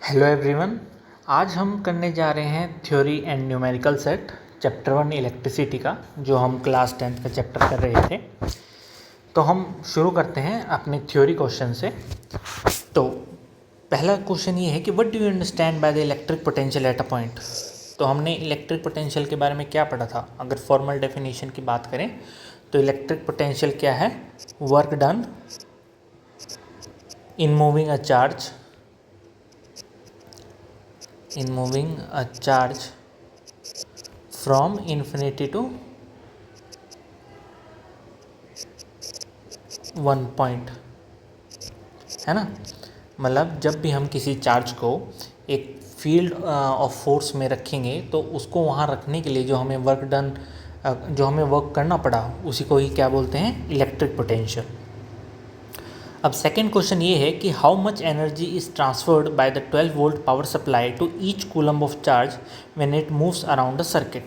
Hello everyone. आज हम करने जा रहे हैं theory and numerical set chapter 1 electricity का, जो हम क्लास 10th का चैप्टर कर रहे थे। तो हम शुरू करते हैं अपने थ्योरी क्वेश्चन से। तो पहला क्वेश्चन ये है कि what do you understand by the electric potential at a point. तो हमने इलेक्ट्रिक पोटेंशियल के बारे में क्या पढ़ा था। अगर फॉर्मल डेफिनेशन की बात करें तो इलेक्ट्रिक पोटेंशियल क्या है? Work done in moving a charge from infinity to one point, है ना। मतलब जब भी हम किसी चार्ज को एक फील्ड ऑफ फोर्स में रखेंगे तो उसको वहाँ रखने के लिए जो हमें वर्क करना पड़ा, उसी को ही क्या बोलते हैं? Electric potential. अब सेकेंड क्वेश्चन ये है कि how much energy is transferred by the 12 volt power supply to each coulomb of charge when it moves around the circuit.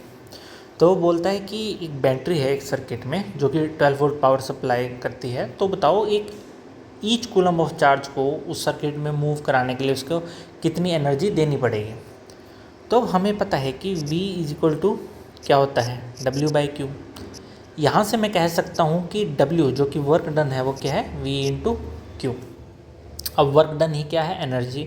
तो बोलता है कि एक बैटरी है एक सर्किट में जो कि 12 वोल्ट पावर सप्लाई करती है। तो बताओ एक ईच कूलम ऑफ चार्ज को उस सर्किट में मूव कराने के लिए उसको कितनी एनर्जी देनी पड़ेगी। तो हमें पता है कि V इज इक्वल टू क्या होता है? W/Q। यहाँ से मैं कह सकता हूँ कि W जो कि वर्क डन है वो क्या है? V into Q. अब वर्क डन ही क्या है? एनर्जी।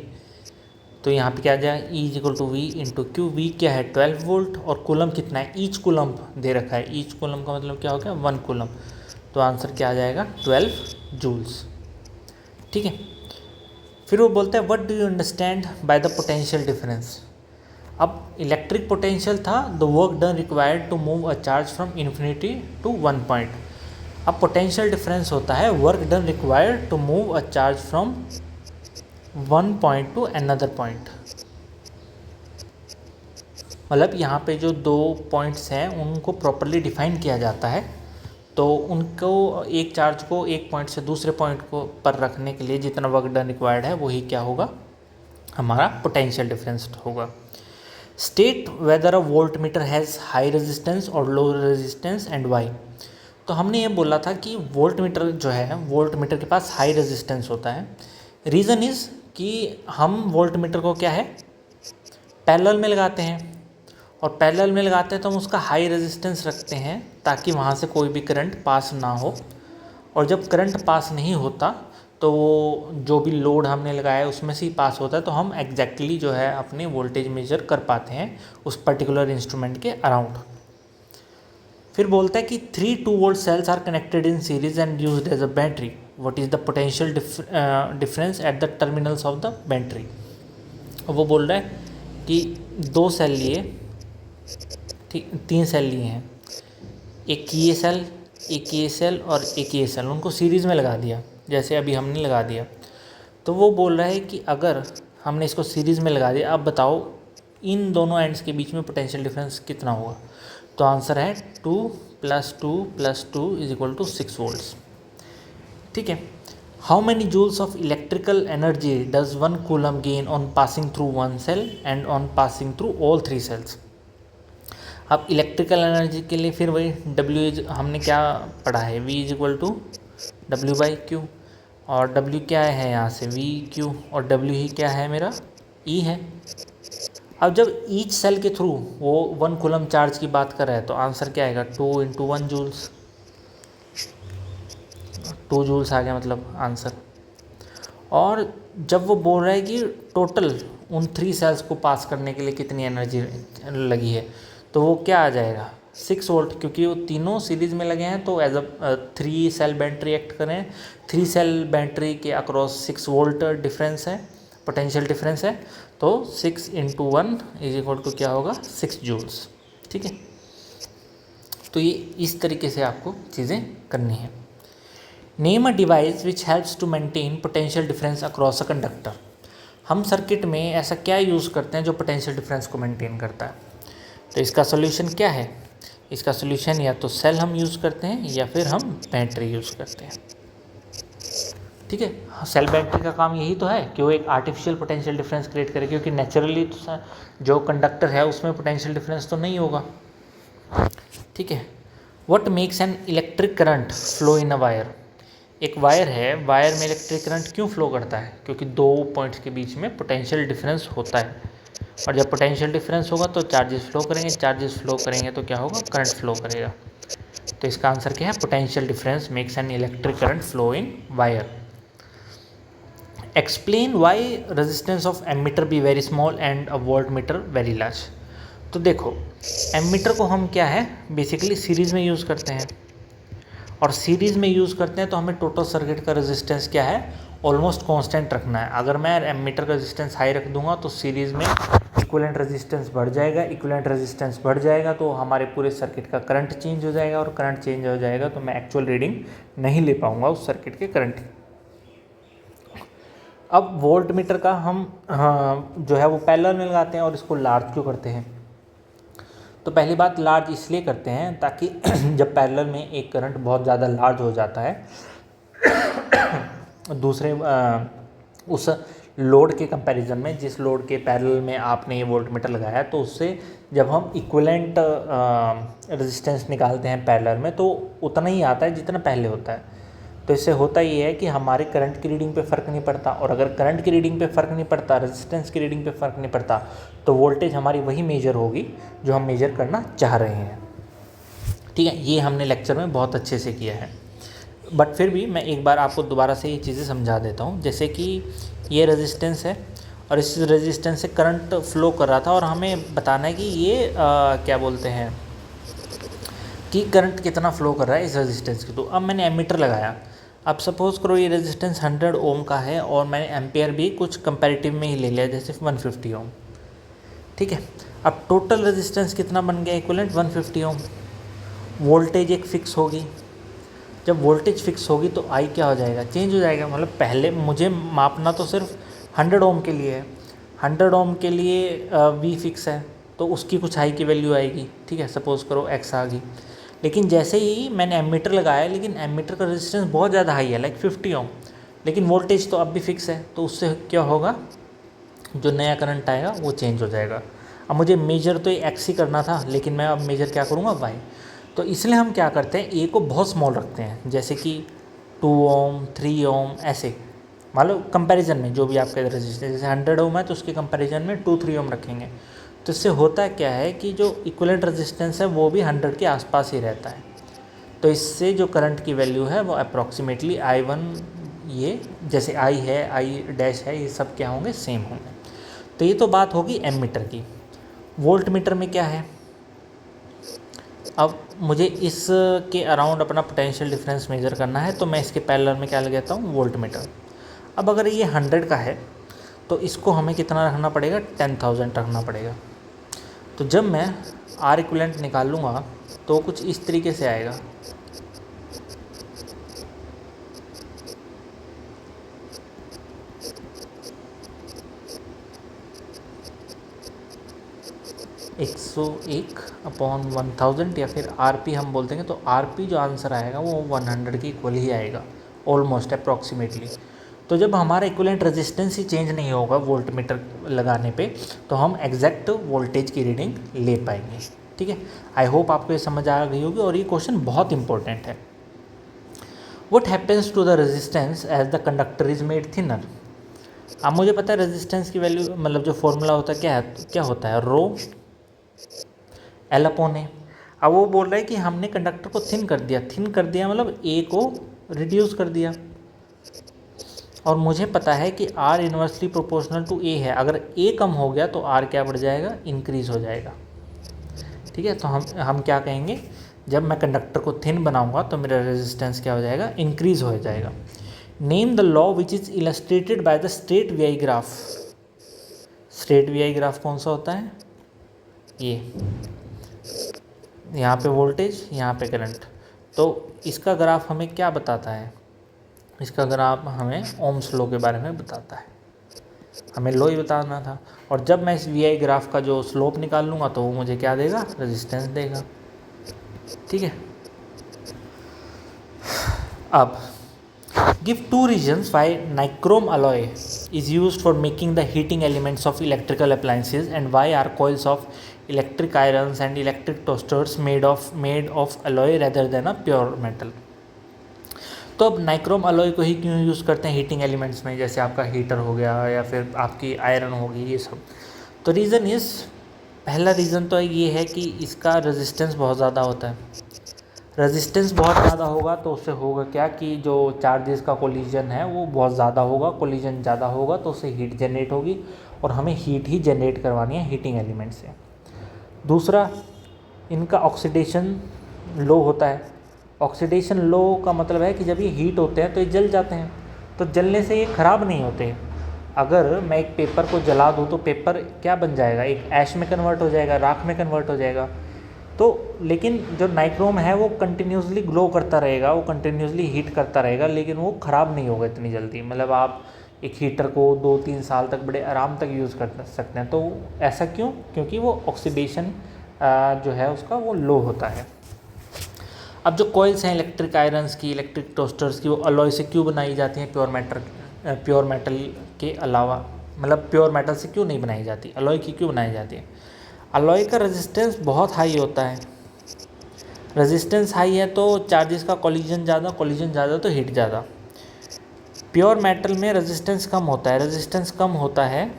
तो यहाँ पे क्या आ जाएगा? E is equal to V into Q. V क्या है? 12 वोल्ट। और कूलम कितना है? ईच कूलम दे रखा है। ईच कूलम का मतलब क्या हो गया? 1 कूलम। तो आंसर क्या आ जाएगा? 12 जूल्स। ठीक है। फिर वो बोलता है what do you understand by the potential difference. अब इलेक्ट्रिक पोटेंशियल था the work done required to move a charge from infinity to one point. अब पोटेंशियल डिफरेंस होता है work done required to move a charge from one point to another point. मतलब यहाँ पे जो दो पॉइंट्स हैं उनको प्रॉपरली डिफाइन किया जाता है। तो उनको एक चार्ज को एक पॉइंट से दूसरे पॉइंट को पर रखने के लिए जितना वर्क डन रिक्वायर्ड है वही क्या होगा? हमारा पोटेंशियल डिफरेंस होगा। State whether a volt meter has high resistance और लो रेजिस्टेंस एंड वाई। तो हमने ये बोला था कि वोल्ट मीटर जो है, वोल्ट मीटर के पास हाई रेजिस्टेंस होता है। रीज़न इज़ कि हम वोल्ट मीटर को क्या है? पैरेलल में लगाते हैं, और पैरेलल में लगाते हैं तो हम उसका हाई रेजिस्टेंस रखते हैं ताकि वहाँ से कोई भी करंट पास ना हो। और जब करंट पास नहीं होता तो वो जो भी लोड हमने लगाया है उसमें से ही पास होता है, तो हम एग्जैक्टली जो है अपनी वोल्टेज मेजर कर पाते हैं उस पर्टिकुलर इंस्ट्रूमेंट के अराउंड। फिर बोलता है कि 3 2 volt cells are connected in series and used as a battery. What is the potential difference at the terminals of the battery. वो बोल रहा है कि 2 सेल लिए, ठीक, 3 सेल लिए हैं, एक ये सेल, एक ये सेल और एक ये सेल, उनको सीरीज़ में लगा दिया जैसे अभी हमने लगा दिया। तो वो बोल रहा है कि अगर हमने इसको सीरीज़ में लगा दिया, अब बताओ इन दोनों एंड्स के बीच में पोटेंशियल डिफरेंस कितना होगा। तो आंसर है 2 + 2 + 2 = 6 वोल्ट्स। ठीक है। How many joules of electrical energy does 1 coulomb gain on passing through one cell and on passing through all 3 cells. अब इलेक्ट्रिकल एनर्जी के लिए फिर वही W हमने क्या पढ़ा है? V = W/Q। और W क्या है यहाँ से? VQ। और W ही क्या है मेरा? E है। अब जब ईच सेल के थ्रू वो 1 कूलम चार्ज की बात कर रहा है तो आंसर क्या आएगा? 2 × 1 जूल्स। 2 जूल्स आ गया मतलब आंसर। और जब वो बोल रहा है कि टोटल उन 3 सेल्स को पास करने के लिए कितनी एनर्जी लगी है, तो वो क्या आ जाएगा? 6 वोल्ट, क्योंकि वो तीनों सीरीज़ में लगे हैं। तो as a 3 cell battery act करें, 3 सेल बैटरी के अक्रॉस 6 वोल्ट डिफरेंस है, पोटेंशियल डिफरेंस है। तो 6 × 1 = क्या होगा? 6 जूल्स। ठीक है। तो ये इस तरीके से आपको चीज़ें करनी है। Name a device which helps to maintain potential difference across a conductor. हम सर्किट में ऐसा क्या यूज़ करते हैं जो पोटेंशियल डिफरेंस को मेंटेन करता है? तो इसका सोल्यूशन क्या है? इसका सोल्यूशन या तो सेल हम यूज़ करते हैं या फिर हम बैटरी यूज़ करते हैं। ठीक है। सेल बैटरी का काम यही तो है कि वो एक आर्टिफिशियल पोटेंशियल डिफरेंस क्रिएट करे, क्योंकि नेचुरली तो जो कंडक्टर है उसमें पोटेंशियल डिफरेंस तो नहीं होगा। ठीक है। What makes an electric current flow in a wire. एक वायर है, वायर में इलेक्ट्रिक करंट क्यों फ्लो करता है? क्योंकि दो पॉइंट्स के बीच में पोटेंशियल डिफरेंस होता है, और जब पोटेंशियल डिफरेंस होगा तो चार्जेस फ्लो करेंगे, चार्जेस फ्लो करेंगे तो क्या होगा? करंट फ्लो करेगा। तो इसका आंसर क्या है? Potential difference makes an electric current flow in wire. Explain why resistance of ammeter be very small and a voltmeter very large. तो देखो, एमीटर को हम क्या है, बेसिकली सीरीज़ में यूज़ करते हैं, और सीरीज़ में यूज़ करते हैं तो हमें टोटल सर्किट का रेजिस्टेंस क्या है? ऑलमोस्ट कांस्टेंट रखना है। अगर मैं एमीटर का रेजिस्टेंस हाई रख दूंगा तो सीरीज़ में इक्विवेलेंट रेजिस्टेंस बढ़ जाएगा, इक्विवेलेंट रेजिस्टेंस बढ़ जाएगा तो हमारे पूरे सर्किट का करंट चेंज हो जाएगा, और करंट चेंज हो जाएगा तो मैं एक्चुअल रीडिंग नहीं ले पाऊंगा उस सर्किट के करंट की। अब वोल्ट मीटर का हम जो है वो पैरेलल में लगाते हैं, और इसको लार्ज क्यों करते हैं? तो पहली बात, लार्ज इसलिए करते हैं ताकि जब पैरेलल में एक करंट बहुत ज़्यादा लार्ज हो जाता है दूसरे उस लोड के कंपैरिजन में, जिस लोड के पैरेलल में आपने ये वोल्ट मीटर लगाया है, तो उससे जब हम इक्विवेलेंट रेजिस्टेंस निकालते हैं पैरेलल में तो उतना ही आता है जितना पहले होता है। तो इससे होता ये है कि हमारे करंट की रीडिंग पे फ़र्क नहीं पड़ता, और अगर करंट की रीडिंग पे फ़र्क नहीं पड़ता, रेजिस्टेंस की रीडिंग पे फ़र्क नहीं पड़ता, तो वोल्टेज हमारी वही मेजर होगी जो हम मेजर करना चाह रहे हैं। ठीक है, ये हमने लेक्चर में बहुत अच्छे से किया है, बट फिर भी मैं एक बार आपको दोबारा से ये चीज़ें समझा देता हूँ। जैसे कि ये रेजिस्टेंस है, और इस रेजिस्टेंस से करंट फ्लो कर रहा था, और हमें बताना है कि ये क्या बोलते हैं कि करंट कितना फ्लो कर रहा है इस रेजिस्टेंस की। तो अब मैंने एमीटर लगाया। अब सपोज़ करो ये रेजिस्टेंस 100 ओम का है, और मैंने एम्पियर भी कुछ कंपैरेटिव में ही ले लिया, जैसे 150 ओम। ठीक है, अब टोटल रेजिस्टेंस कितना बन गया? इक्विवेलेंट 150 ओम। वोल्टेज एक फिक्स होगी, जब वोल्टेज फिक्स होगी तो आई क्या हो जाएगा? चेंज हो जाएगा। मतलब पहले मुझे मापना तो सिर्फ 100 ओम के लिए है, 100 ओम के लिए वी फिक्स है, तो उसकी कुछ आई की वैल्यू आएगी। ठीक है, सपोज़ करो एक्स आ गई। लेकिन जैसे ही मैंने एमीटर लगाया, लेकिन एमीटर का रेजिस्टेंस बहुत ज़्यादा हाई है, लाइक 50 ओम, लेकिन वोल्टेज तो अब भी फिक्स है, तो उससे क्या होगा? जो नया करंट आएगा वो चेंज हो जाएगा। अब मुझे मेजर तो ये एक्स ही करना था, लेकिन मैं अब मेजर क्या करूँगा? वाई। तो इसलिए हम क्या करते हैं, ए को बहुत स्मॉल रखते हैं, जैसे कि 2 ओम, 3 ओम, ऐसे मतलब कंपैरिजन में जो भी आपका रेजिस्टेंस, जैसे 100 ओम है तो उसके कंपैरिजन में 2-3 ओम रखेंगे। तो इससे होता क्या है कि जो इक्विवेलेंट रेजिस्टेंस है वो भी 100 के आसपास ही रहता है। तो इससे जो करंट की वैल्यू है वो अप्रॉक्सीमेटली I1, ये जैसे I है, I डैश है, ये सब क्या होंगे? सेम होंगे। तो ये तो बात होगी एमीटर की। वोल्ट मीटर में क्या है? अब मुझे इसके अराउंड अपना पोटेंशियल डिफरेंस मेजर करना है, तो मैं इसके पैरेलल में क्या लगाता हूँ? Volt meter. अब अगर ये 100 का है तो इसको हमें कितना रखना पड़ेगा? 10,000 रखना पड़ेगा। तो जब मैं आर इक्विवेलेंट निकालूंगा तो कुछ इस तरीके से आएगा। एक 101/1000, या फिर आरपी हम बोल देंगे, तो आरपी जो आंसर आएगा वो 100 के इक्वल ही आएगा, ऑलमोस्ट अप्रॉक्सीमेटली। तो जब हमारा इक्विवेलेंट रेजिस्टेंस ही चेंज नहीं होगा वोल्ट मीटर लगाने पे, तो हम एग्जैक्ट वोल्टेज की रीडिंग ले पाएंगे। ठीक है, आई होप आपको ये समझ आ गई होगी, और ये क्वेश्चन बहुत इंपॉर्टेंट है। What happens to the resistance as the conductor is made thinner. अब मुझे पता है रेजिस्टेंस की वैल्यू, मतलब जो फॉर्मूला होता है क्या होता है? रो L/A। अब वो बोल रहा है कि हमने कंडक्टर को थिन कर दिया। थिन कर दिया मतलब ए को रिड्यूस कर दिया, और मुझे पता है कि R इन्वर्सली प्रोपोर्शनल टू ए है। अगर ए कम हो गया तो R क्या बढ़ जाएगा? इंक्रीज हो जाएगा। ठीक है, तो हम क्या कहेंगे? जब मैं कंडक्टर को थिन बनाऊंगा तो मेरा रेजिस्टेंस क्या हो जाएगा? इंक्रीज हो जाएगा। Name the law which is illustrated by the straight V I graph. Straight V I graph कौन सा होता है? ये यहाँ पे वोल्टेज, यहाँ पे करंट। तो इसका ग्राफ हमें क्या बताता है? इसका ग्राफ हमें ओम्स लॉ के बारे में बताता है। हमें लॉ ही बताना था, और जब मैं इस वी आई ग्राफ का जो स्लोप निकाल लूँगा तो वो मुझे क्या देगा? रेजिस्टेंस देगा। ठीक है, अब give 2 reasons why nichrome alloy is used for making the heating elements of electrical appliances, and why are coils of electric irons and electric toasters made of alloy rather than a pure metal। तो तो अब nichrome alloy को ही क्यों use करते हैं heating elements में, जैसे आपका हीटर हो गया या फिर आपकी आयरन होगी, ये सब। तो रीज़न पहला रीज़न तो ये है कि इसका रेजिस्टेंस बहुत ज़्यादा होता है। रेजिस्टेंस बहुत ज़्यादा होगा तो उससे होगा क्या कि जो चार्जेस का कोलिजन है वो बहुत ज़्यादा होगा, कोलिजन ज़्यादा होगा तो उससे हीट जनरेट होगी और हमें हीट ही जनरेट करवानी है हीटिंग एलिमेंट से। दूसरा, इनका ऑक्सीडेशन लो होता है। ऑक्सीडेशन लो का मतलब है कि जब ये हीट होते हैं तो ये जल जाते हैं, तो जलने से ये ख़राब नहीं होते हैं। अगर मैं एक पेपर को जला दूँ तो पेपर क्या बन जाएगा, एक ऐश में कन्वर्ट हो जाएगा, राख में कन्वर्ट हो जाएगा। तो लेकिन जो नाइक्रोम है वो कंटिन्यूसली ग्लो करता रहेगा, वो कंटिन्यूसली हीट करता रहेगा, लेकिन वो ख़राब नहीं होगा इतनी जल्दी। मतलब आप एक हीटर को 2-3 साल तक बड़े आराम तक यूज़ कर सकते हैं। तो ऐसा क्यों? क्योंकि वो ऑक्सीडेशन जो है उसका वो लो होता है। अब जो कॉइल्स हैं इलेक्ट्रिक आयरन्स की, इलेक्ट्रिक टोस्टर्स की, वो अलॉय से क्यों बनाई जाती हैं प्योर मेटल के अलावा? मतलब प्योर मेटल से क्यों नहीं बनाई जाती, अलॉय की क्यों बनाई जाती है? अलॉय का रेजिस्टेंस बहुत हाई होता है। रेजिस्टेंस हाई है तो चार्जेस का कोलिजन ज़्यादा तो हीट ज़्यादा। प्योर मेटल में रेजिस्टेंस कम होता है,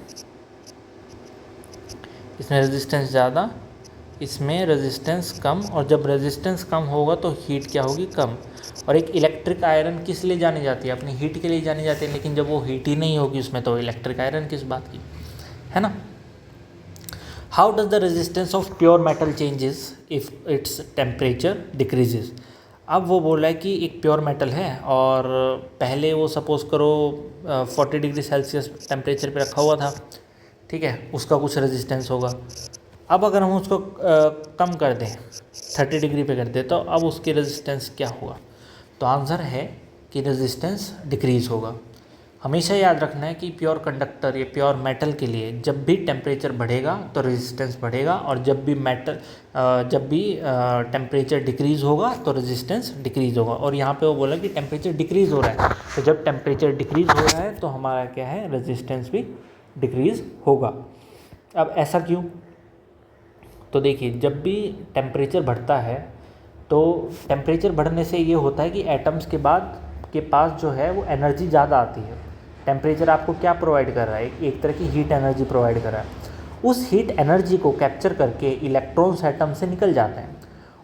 इसमें रेजिस्टेंस ज़्यादा, इसमें रेजिस्टेंस कम। और जब रेजिस्टेंस कम होगा तो हीट क्या होगी, कम। और एक इलेक्ट्रिक आयरन किस लिए जानी जाती है, अपनी हीट के लिए जानी जाती है, लेकिन जब वो हीट ही नहीं होगी उसमें तो इलेक्ट्रिक आयरन किस बात की, है ना। How does the resistance of pure metal changes if its temperature decreases? अब वो बोला है कि एक प्योर मेटल है और पहले वो सपोज़ करो 40 डिग्री सेल्सियस टेम्परेचर पे रखा हुआ था, ठीक है, उसका कुछ रेजिस्टेंस होगा। अब अगर हम उसको कम कर दें, 30 डिग्री पे कर दें, तो अब उसकी रेजिस्टेंस क्या होगा? तो आंसर है कि रेजिस्टेंस डिक्रीज़ होगा। हमेशा याद रखना है कि प्योर कंडक्टर या प्योर मेटल के लिए जब भी टेम्परेचर बढ़ेगा तो रेजिस्टेंस बढ़ेगा, और जब भी टेम्परेचर डिक्रीज़ होगा तो रेजिस्टेंस डिक्रीज़ होगा। और यहाँ पे वो बोला कि टेम्परेचर डिक्रीज़ हो रहा है, तो जब टेम्परेचर डिक्रीज़ हो रहा है तो हमारा क्या है, रेजिस्टेंस भी डिक्रीज़ होगा। अब ऐसा क्यों? तो देखिए, जब भी टेम्परेचर बढ़ता है तो टेम्परेचर बढ़ने से ये होता है कि एटम्स के पास जो है वो एनर्जी ज़्यादा आती है। टेम्परेचर आपको क्या प्रोवाइड कर रहा है, एक तरह की हीट एनर्जी प्रोवाइड कर रहा है। उस हीट एनर्जी को कैप्चर करके इलेक्ट्रॉन्स एटम से निकल जाते हैं,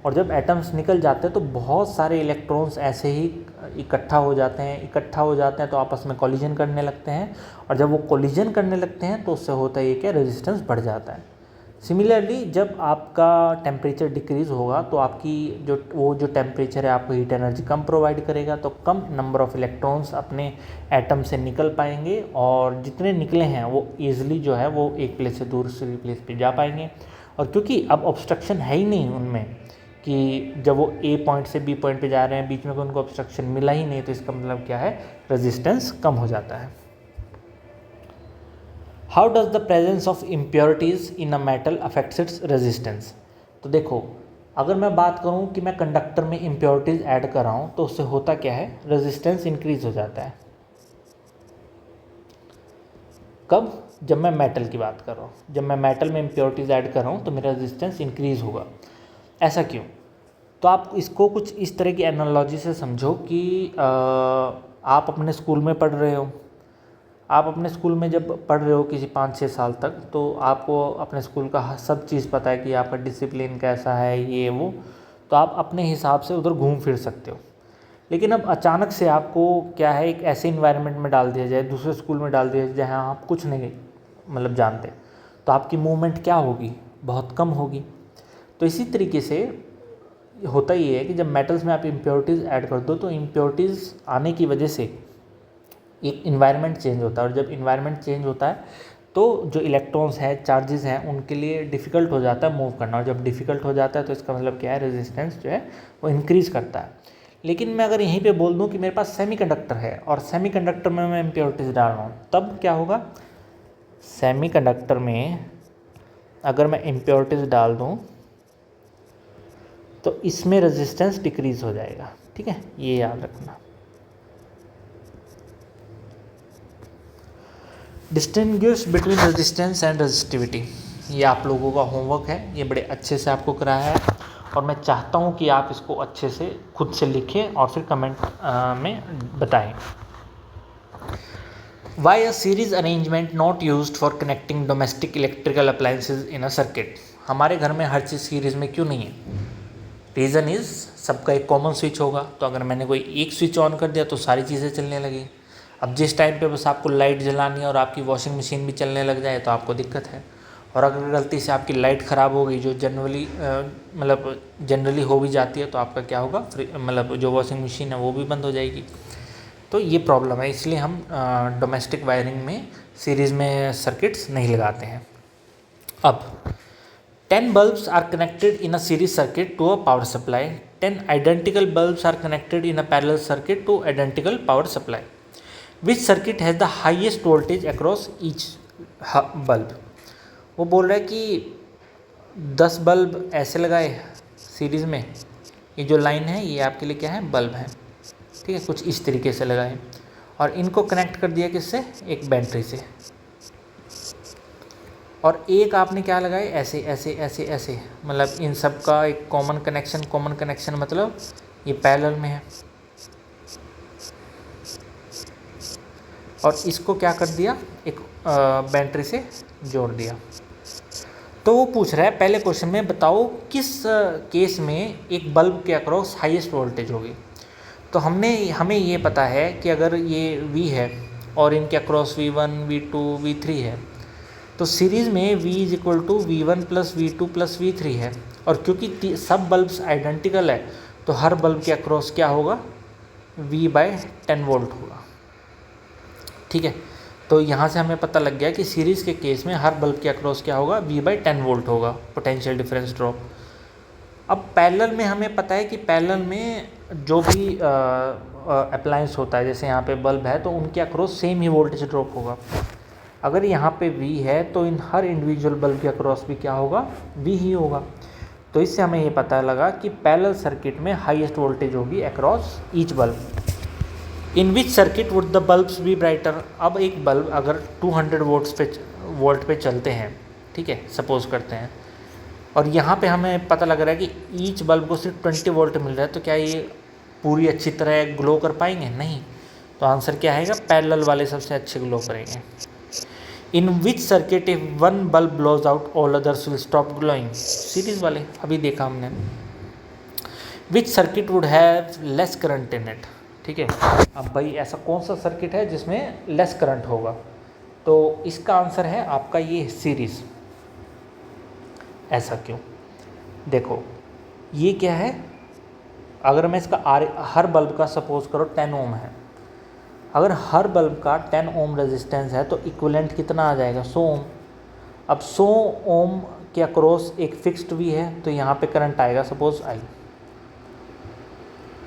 और जब एटम्स निकल जाते हैं तो बहुत सारे इलेक्ट्रॉन्स ऐसे ही इकट्ठा हो जाते हैं तो आपस में कोलिजन करने लगते हैं, और जब वो कोलिजन करने लगते हैं तो उससे होता है ये क्या, रेजिस्टेंस बढ़ जाता है। सिमिलरली जब आपका टेम्परेचर डिक्रीज़ होगा तो आपकी जो टेम्परेचर है आपको हीट एनर्जी कम प्रोवाइड करेगा, तो कम नंबर ऑफ़ इलेक्ट्रॉन्स अपने एटम से निकल पाएंगे, और जितने निकले हैं वो ईज़िली जो है वो एक प्लेस से दूसरी प्लेस पे जा पाएंगे। और क्योंकि अब ऑब्स्ट्रक्शन है ही नहीं उनमें, कि जब वो ए पॉइंट से बी पॉइंट पे जा रहे हैं बीच में कोई उनको ऑब्स्ट्रक्शन मिला ही नहीं, तो इसका मतलब क्या है, रेजिस्टेंस कम हो जाता है। How does the presence of impurities in a metal affects its resistance? तो देखो, अगर मैं बात करूं कि मैं कंडक्टर में इम्प्योरिटीज़ ऐड कर रहा हूं तो उससे होता क्या है, रेजिस्टेंस इंक्रीज हो जाता है। कब? जब मैं मेटल की बात कर रहा हूं, जब मैं मेटल में इम्प्योरिटीज़ ऐड कर रहा हूं तो मेरा रेजिस्टेंस इंक्रीज होगा। ऐसा क्यों? तो आप इसको कुछ इस तरह की एनालॉजी से समझो कि आप अपने स्कूल में पढ़ रहे हो, आप अपने स्कूल में जब पढ़ रहे हो किसी 5-6 साल तक, तो आपको अपने स्कूल का सब चीज़ पता है कि आपका डिसिप्लिन कैसा है, ये वो, तो आप अपने हिसाब से उधर घूम फिर सकते हो। लेकिन अब अचानक से आपको क्या है, एक ऐसे इन्वायरमेंट में डाल दिया जाए, दूसरे स्कूल में डाल दिया जाए जहाँ आप कुछ नहीं मतलब जानते, तो आपकी मूवमेंट क्या होगी, बहुत कम होगी। तो इसी तरीके से होता ही है कि जब मेटल्स में आप इम्प्योरिटीज़ ऐड कर दो तो इम्प्योरिटीज़ आने की वजह से एक इन्वायरमेंट चेंज होता है, और जब इन्वायरमेंट चेंज होता है तो जो इलेक्ट्रॉन्स हैं, चार्जेस हैं, उनके लिए डिफ़िकल्ट हो जाता है मूव करना, और जब डिफ़िकल्ट हो जाता है तो इसका मतलब क्या है, रेजिस्टेंस जो है वो इंक्रीज़ करता है। लेकिन मैं अगर यहीं पे बोल दूं कि मेरे पास सेमीकंडक्टर है और सेमीकंडक्टर में मैं इम्प्योरिटीज़ डाल रहा हूँ, तब क्या होगा, सेमीकंडक्टर में अगर मैं इम्प्योरिटीज़ डाल दूँ तो इसमें रेजिस्टेंस डिक्रीज़ हो जाएगा, ठीक है, ये याद रखना। Distinguish between resistance and resistivity, ये आप लोगों का होमवर्क है, ये बड़े अच्छे से आपको कराया है, और मैं चाहता हूँ कि आप इसको अच्छे से खुद से लिखें और फिर कमेंट में बताएं। Why a series arrangement not used for connecting domestic electrical appliances in a circuit? हमारे घर में हर चीज़ सीरीज़ में क्यों नहीं है? रीज़न इज़ सबका एक कॉमन स्विच होगा, तो अगर मैंने कोई एक स्विच ऑन कर दिया तो सारी चीज़ें चलने लगी। अब जिस टाइम पे बस आपको लाइट जलानी है और आपकी वॉशिंग मशीन भी चलने लग जाए तो आपको दिक्कत है। और अगर गलती से आपकी लाइट ख़राब हो गई, जो जनरली हो भी जाती है, तो आपका क्या होगा, जो वॉशिंग मशीन है वो भी बंद हो जाएगी। तो ये प्रॉब्लम है, इसलिए हम डोमेस्टिक वायरिंग में सीरीज़ में सर्किट्स नहीं लगाते हैं। अब 10 bulbs are connected in a series circuit to a power supply. 10 identical bulbs are connected in a parallel circuit to identical power supply. Which circuit has the highest voltage across each bulb? वो बोल रहा है कि 10 bulb ऐसे लगाए series में, ये जो लाइन है ये आपके लिए क्या है, बल्ब है, ठीक है, कुछ इस तरीके से लगाए और इनको कनेक्ट कर दिया किससे, एक बैटरी से। और एक आपने क्या लगाए, ऐसे ऐसे ऐसे ऐसे, मतलब इन सब का एक कॉमन कनेक्शन मतलब ये पैरेलल में है। और इसको क्या कर दिया, एक बैटरी से जोड़ दिया। तो वो पूछ रहा है पहले क्वेश्चन में, बताओ किस केस में एक बल्ब के अक्रॉस हाईएस्ट वोल्टेज होगी। तो हमें ये पता है कि अगर ये V है और इनके अक्रॉस V1, V2, V3 है, तो सीरीज़ में V is equal to V1 plus V2 plus V3 है। और क्योंकि सब बल्ब्स आइडेंटिकल है तो हर बल्ब के अक्रॉस क्या होगा, V/10 वोल्ट होगा, ठीक है। तो यहाँ से हमें पता लग गया कि सीरीज़ के केस में हर बल्ब के अक्रॉस क्या होगा, V/10 वोल्ट होगा पोटेंशियल डिफरेंस ड्रॉप। अब पैरेलल में हमें पता है कि पैरेलल में जो भी अप्लायंस होता है, जैसे यहाँ पे बल्ब है तो उनके अक्रॉस सेम ही वोल्टेज ड्रॉप होगा। अगर यहाँ पे V है तो इन हर इंडिविजुअल बल्ब के अक्रॉस भी क्या होगा, V ही होगा। तो इससे हमें ये पता लगा कि पैरेलल सर्किट में हाईएस्ट वोल्टेज होगी across each bulb. In which circuit would the bulbs be brighter. अब एक बल्ब अगर 200 वोल्ट पे चलते हैं, ठीक है, सपोज करते हैं, और यहाँ पे हमें पता लग रहा है कि ईच बल्ब को सिर्फ 20 वोल्ट मिल रहा है, तो क्या ये पूरी अच्छी तरह ग्लो कर पाएंगे, नहीं। तो आंसर क्या आएगा, पैरेलल वाले सबसे अच्छे ग्लो करेंगे। In which circuit if one bulb blows out all others will stop glowing, series वाले अभी देखा हमने। Which circuit would have less current in it, ठीक है। अब भाई ऐसा कौन सा सर्किट है जिसमें लेस करंट होगा, तो इसका आंसर है आपका ये सीरीज़। ऐसा क्यों, देखो ये क्या है, अगर मैं इसका हर बल्ब का सपोज करो 10 ओम है, अगर हर बल्ब का 10 ओम रेजिस्टेंस है तो इक्विवेलेंट कितना आ जाएगा, 100 ओम। अब 100 ओम के अक्रॉस एक फिक्स्ड V है, तो यहाँ पे करंट आएगा सपोज I।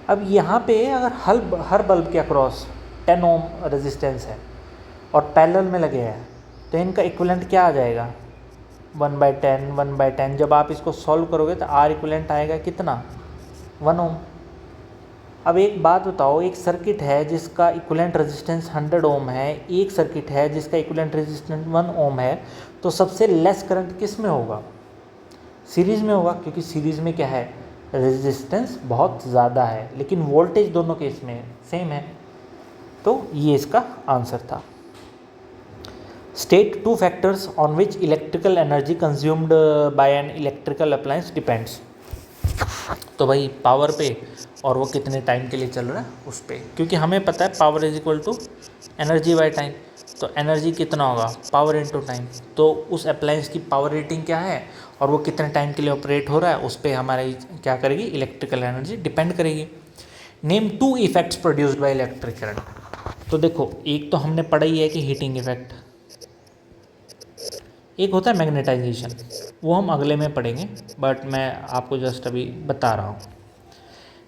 अब यहाँ पे अगर हर बल्ब के अक्रॉस 10 ओम रेजिस्टेंस है और पैरेलल में लगे हैं, तो इनका इक्विवेलेंट क्या आ जाएगा, 1/10 1/10। जब आप इसको सॉल्व करोगे तो R इक्विवेलेंट आएगा कितना, 1 ओम। अब एक बात बताओ, एक सर्किट है जिसका इक्विवेलेंट रेजिस्टेंस 100 ओम है, एक सर्किट है जिसका इक्विवेलेंट रेजिस्टेंस 1 ओम है, तो सबसे लेस करंट किस में होगा, सीरीज़ में होगा, क्योंकि सीरीज़ में क्या है, रेजिस्टेंस बहुत ज़्यादा है, लेकिन वोल्टेज दोनों केस में सेम है। तो ये इसका आंसर था। State 2 factors on which electrical energy consumed by an electrical appliance depends. तो भाई पावर पे और वो कितने टाइम के लिए चल रहा है उस पर, क्योंकि हमें पता है power is equal to energy by time. तो एनर्जी कितना होगा, पावर इनटू टाइम। तो उस अप्लायंस की पावर रेटिंग क्या है और वो कितने टाइम के लिए ऑपरेट हो रहा है, उस पर हमारी क्या करेगी, इलेक्ट्रिकल एनर्जी डिपेंड करेगी। Name 2 effects produced by electric current. तो देखो एक तो हमने पढ़ा ही है कि हीटिंग इफेक्ट, एक होता है मैग्नेटाइजेशन, वो हम अगले में पढ़ेंगे, बट मैं आपको जस्ट अभी बता रहा हूँ।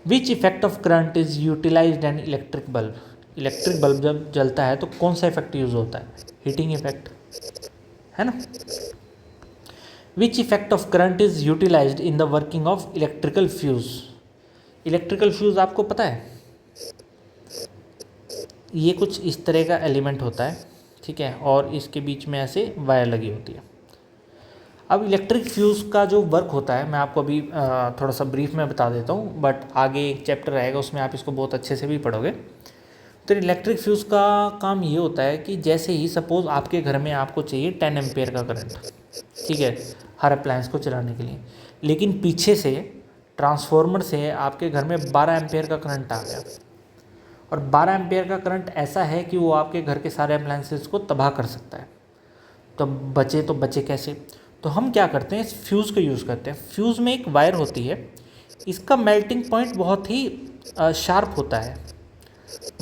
Which effect of current is utilized in electric bulb. Electric bulb जब जलता है तो कौन सा इफेक्ट यूज़ होता है, हीटिंग इफेक्ट, है ना। Which effect of current is utilized in the working of electrical fuse. Electrical fuse आपको पता है, ये कुछ इस तरह का एलिमेंट होता है, ठीक है, और इसके बीच में ऐसे वायर लगी होती है। अब इलेक्ट्रिक फ्यूज़ का जो वर्क होता है मैं आपको अभी थोड़ा सा ब्रीफ में बता देता हूँ, बट आगे एक चैप्टर रहेगा उसमें आप इसको बहुत अच्छे से भी पढ़ोगे। तो इलेक्ट्रिक फ्यूज़ का काम ये होता है कि जैसे ही सपोज़ आपके घर में आपको चाहिए 10 एम्पेयर का करंट, ठीक है, हर अप्लायंस को चलाने के लिए, लेकिन पीछे से ट्रांसफार्मर से आपके घर में 12 एम्पेयर का करंट आ गया, और 12 एम्पेयर का करंट ऐसा है कि वो आपके घर के सारे अप्लायंसेस को तबाह कर सकता है। तो बचे कैसे? तो हम क्या करते हैं, इस फ्यूज़ को यूज़ करते हैं। फ्यूज़ में एक वायर होती है, इसका मेल्टिंग पॉइंट बहुत ही शार्प होता है।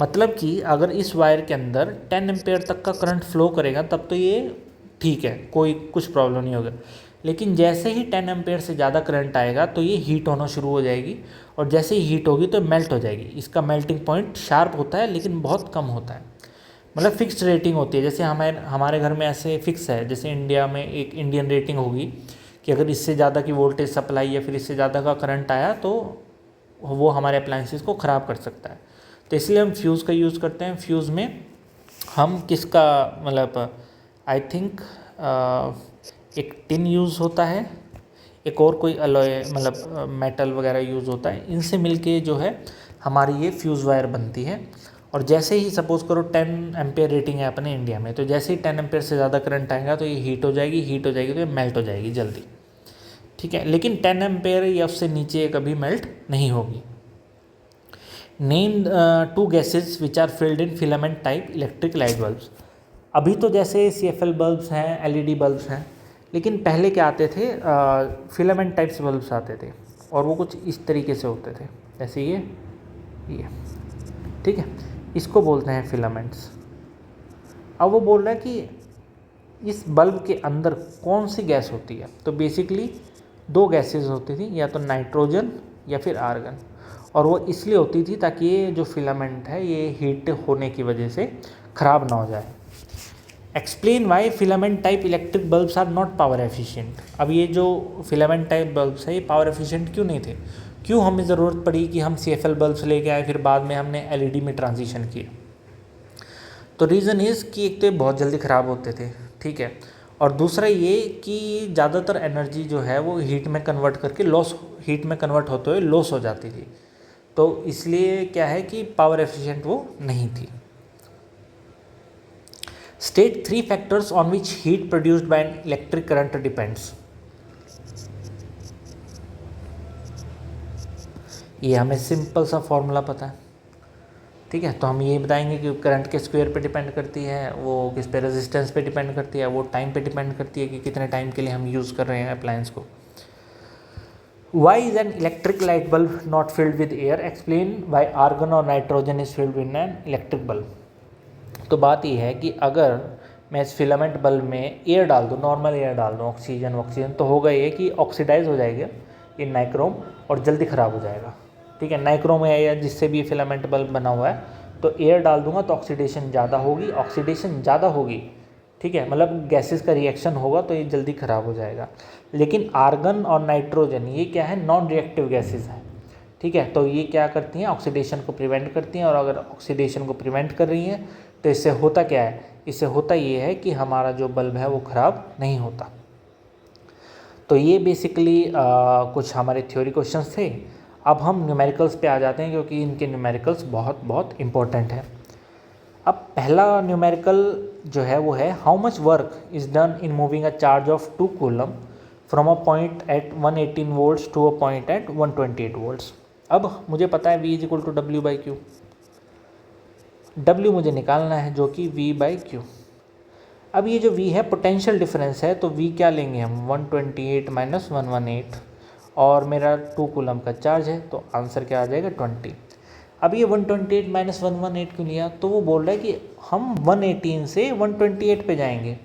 मतलब कि अगर इस वायर के अंदर 10 एम्पेयर तक का करंट फ्लो करेगा तब तो ये ठीक है, कोई कुछ प्रॉब्लम नहीं होगा। लेकिन जैसे ही 10 एम्पेयर से ज़्यादा करंट आएगा तो ये हीट होना शुरू हो जाएगी, और जैसे ही हीट होगी तो मेल्ट हो जाएगी। इसका मेल्टिंग पॉइंट शार्प होता है लेकिन बहुत कम होता है, मतलब फिक्स्ड रेटिंग होती है। जैसे हमारे घर में ऐसे फिक्स है, जैसे इंडिया में एक इंडियन रेटिंग होगी कि अगर इससे ज़्यादा की वोल्टेज सप्लाई या फिर इससे ज़्यादा का करंट आया तो वो हमारे अप्लायंसेस को ख़राब कर सकता है। तो इसलिए हम फ्यूज़ का यूज़ करते हैं। फ्यूज़ में हम किसका, मतलब आई थिंक एक टिन यूज़ होता है, एक और कोई अलॉय मतलब मेटल वगैरह यूज़ होता है, इनसे मिलके जो है हमारी ये फ्यूज़ वायर बनती है। और जैसे ही सपोज़ करो 10 एम्पेयर रेटिंग है अपने इंडिया में, तो जैसे ही 10 एम्पेयर से ज़्यादा करंट आएगा तो ये हीट हो जाएगी तो ये मेल्ट हो जाएगी जल्दी, ठीक है। लेकिन 10 एम्पेयर या उससे नीचे कभी मेल्ट नहीं होगी। Name 2 gases which are filled in filament type electric light bulbs. अभी तो जैसे CFL बल्ब्स हैं, LED बल्ब्स हैं, लेकिन पहले क्या आते थे, फिलामेंट टाइप्स बल्ब्स आते थे, और वो कुछ इस तरीके से होते थे, जैसे ये, ठीक है, इसको बोलते हैं फिलामेंट्स। अब वो बोल रहा है कि इस बल्ब के अंदर कौन सी गैस होती है, तो बेसिकली 2 गैसेस होती थी, या तो नाइट्रोजन या फिर आर्गन, और वो इसलिए होती थी ताकि ये जो फिलामेंट है ये हीट होने की वजह से ख़राब ना हो जाए। Explain why filament type electric bulbs are not power efficient. अब ये जो फिलामेंट टाइप बल्ब्स है ये पावर एफिशिएंट क्यों नहीं थे, क्यों हमें ज़रूरत पड़ी कि हम CFL बल्ब्स लेके आए, फिर बाद में हमने LED में ट्रांजिशन किया। तो रीज़न इज़ कि एक तो ये बहुत जल्दी ख़राब होते थे, ठीक है, और दूसरा ये कि ज़्यादातर एनर्जी जो है वो हीट में कन्वर्ट करके हीट में कन्वर्ट होते हुए लॉस हो जाती थी, तो इसलिए क्या है कि पावर एफिशिएंट वो नहीं थी। State 3 factors on which heat produced by N electric current depends. ये हमें सिंपल सा फॉर्मूला पता है, ठीक है। तो हम ये बताएंगे कि करंट के स्क्वायर पे डिपेंड करती है, वो किस पे, रेजिस्टेंस पे डिपेंड करती है, वो टाइम पे डिपेंड करती है कि कितने टाइम के लिए हम यूज़ कर रहे हैं अप्लायंस को। Why is an electric light bulb not filled with air? Explain why argon or nitrogen is filled in an electric bulb. तो बात ये है कि अगर मैं इस फिलामेंट बल्ब में एयर डाल दूँ, नॉर्मल एयर डाल दूँ, ऑक्सीजन, तो होगा ये कि ऑक्सीडाइज हो जाएगा ये नाइक्रोम और जल्दी ख़राब हो जाएगा, ठीक है। नाइक्रोम है या जिससे भी ये फिलामेंट बल्ब बना हुआ है, तो एयर डाल दूंगा तो ऑक्सीडेशन ज़्यादा होगी, ठीक है, मतलब गैसेस का रिएक्शन होगा तो ये जल्दी ख़राब हो जाएगा। लेकिन आर्गन और नाइट्रोजन ये क्या है, नॉन रिएक्टिव गैसेस हैं, ठीक है। तो ये क्या करती हैं, ऑक्सीडेशन को प्रिवेंट करती हैं, और अगर ऑक्सीडेशन को प्रिवेंट कर रही हैं तो इससे होता क्या है, इससे होता ये है कि हमारा जो बल्ब है वो ख़राब नहीं होता। तो ये बेसिकली कुछ हमारे थ्योरी क्वेश्चंस थे। अब हम न्यूमेरिकल्स पे आ जाते हैं, क्योंकि इनके न्यूमेरिकल्स बहुत इंपॉर्टेंट हैं। अब पहला न्यूमेरिकल जो है वो है, how much work is done in moving a charge of 2 coulomb from a point at 118 volts to a point at 128 volts. अब मुझे पता है V is equal to W/Q, W मुझे निकालना है जो कि V/Q। अब ये जो V है पोटेंशियल डिफरेंस है, तो V क्या लेंगे हम, 128 माइनस 118, और मेरा 2 कूलम का चार्ज है, तो आंसर क्या आ जाएगा 20। अब ये 128 माइनस 118 क्यों लिया, तो वो बोल रहा है कि हम 118 से 128 पे जाएंगे,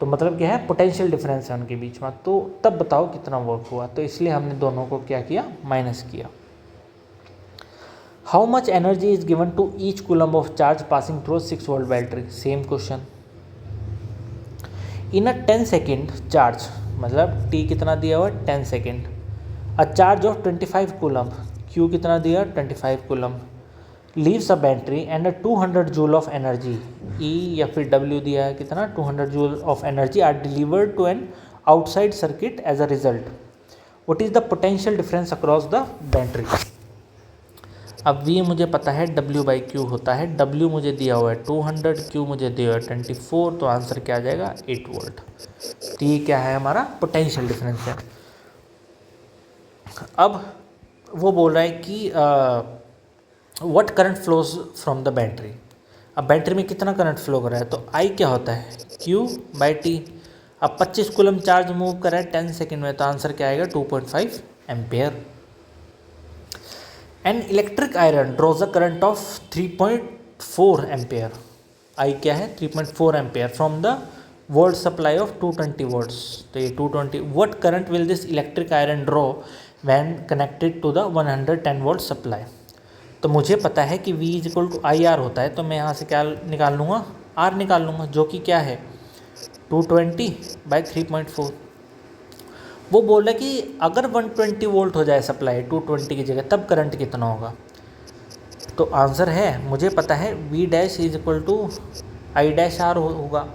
तो मतलब क्या है, पोटेंशियल डिफरेंस है उनके बीच में, तो तब बताओ कितना वर्क हुआ, तो इसलिए हमने दोनों को क्या किया, माइनस किया। How much energy is given to each coulomb of charge passing through 6 volt battery, same question. In a 10 second charge, मतलब T कितना दिया हुआ 10 second, a charge of 25 coulomb, Q कितना दिया 25 coulomb, leaves a battery and 200 joule of energy, E या फिर W दिया है कितना 200 joule of energy are delivered to an outside circuit as a result. What is the potential difference across the battery? अब V मुझे पता है W/Q होता है, W मुझे दिया हुआ है 200, Q मुझे दिया हुआ है 24, तो आंसर क्या आ जाएगा 8 वोल्ट। तो ये क्या है हमारा पोटेंशियल डिफरेंस है। अब वो बोल रहा है कि what current flows from the battery. अब बैटरी में कितना करंट फ्लो कर रहा है, तो I क्या होता है Q/T। अब 25 कूलम चार्ज मूव कर रहा है 10 सेकेंड में, तो आंसर क्या आएगा 2.5 ampere. An electric iron draws a current of 3.4 ampere. I क्या है 3.4 ampere from the volt supply of 220 volts. तो ये 220, what current will this electric iron draw when connected to the 110 volt supply. तो मुझे पता है कि V = IR होता है, तो मैं यहाँ से क्या निकाल लूँगा, R निकाल लूँगा, जो कि क्या है 220/3.4। वो बोल रहा है कि अगर 120 वोल्ट हो जाए सप्लाई 220 की जगह, तब करंट कितना होगा। तो आंसर है, मुझे पता है V' = I' R होगा।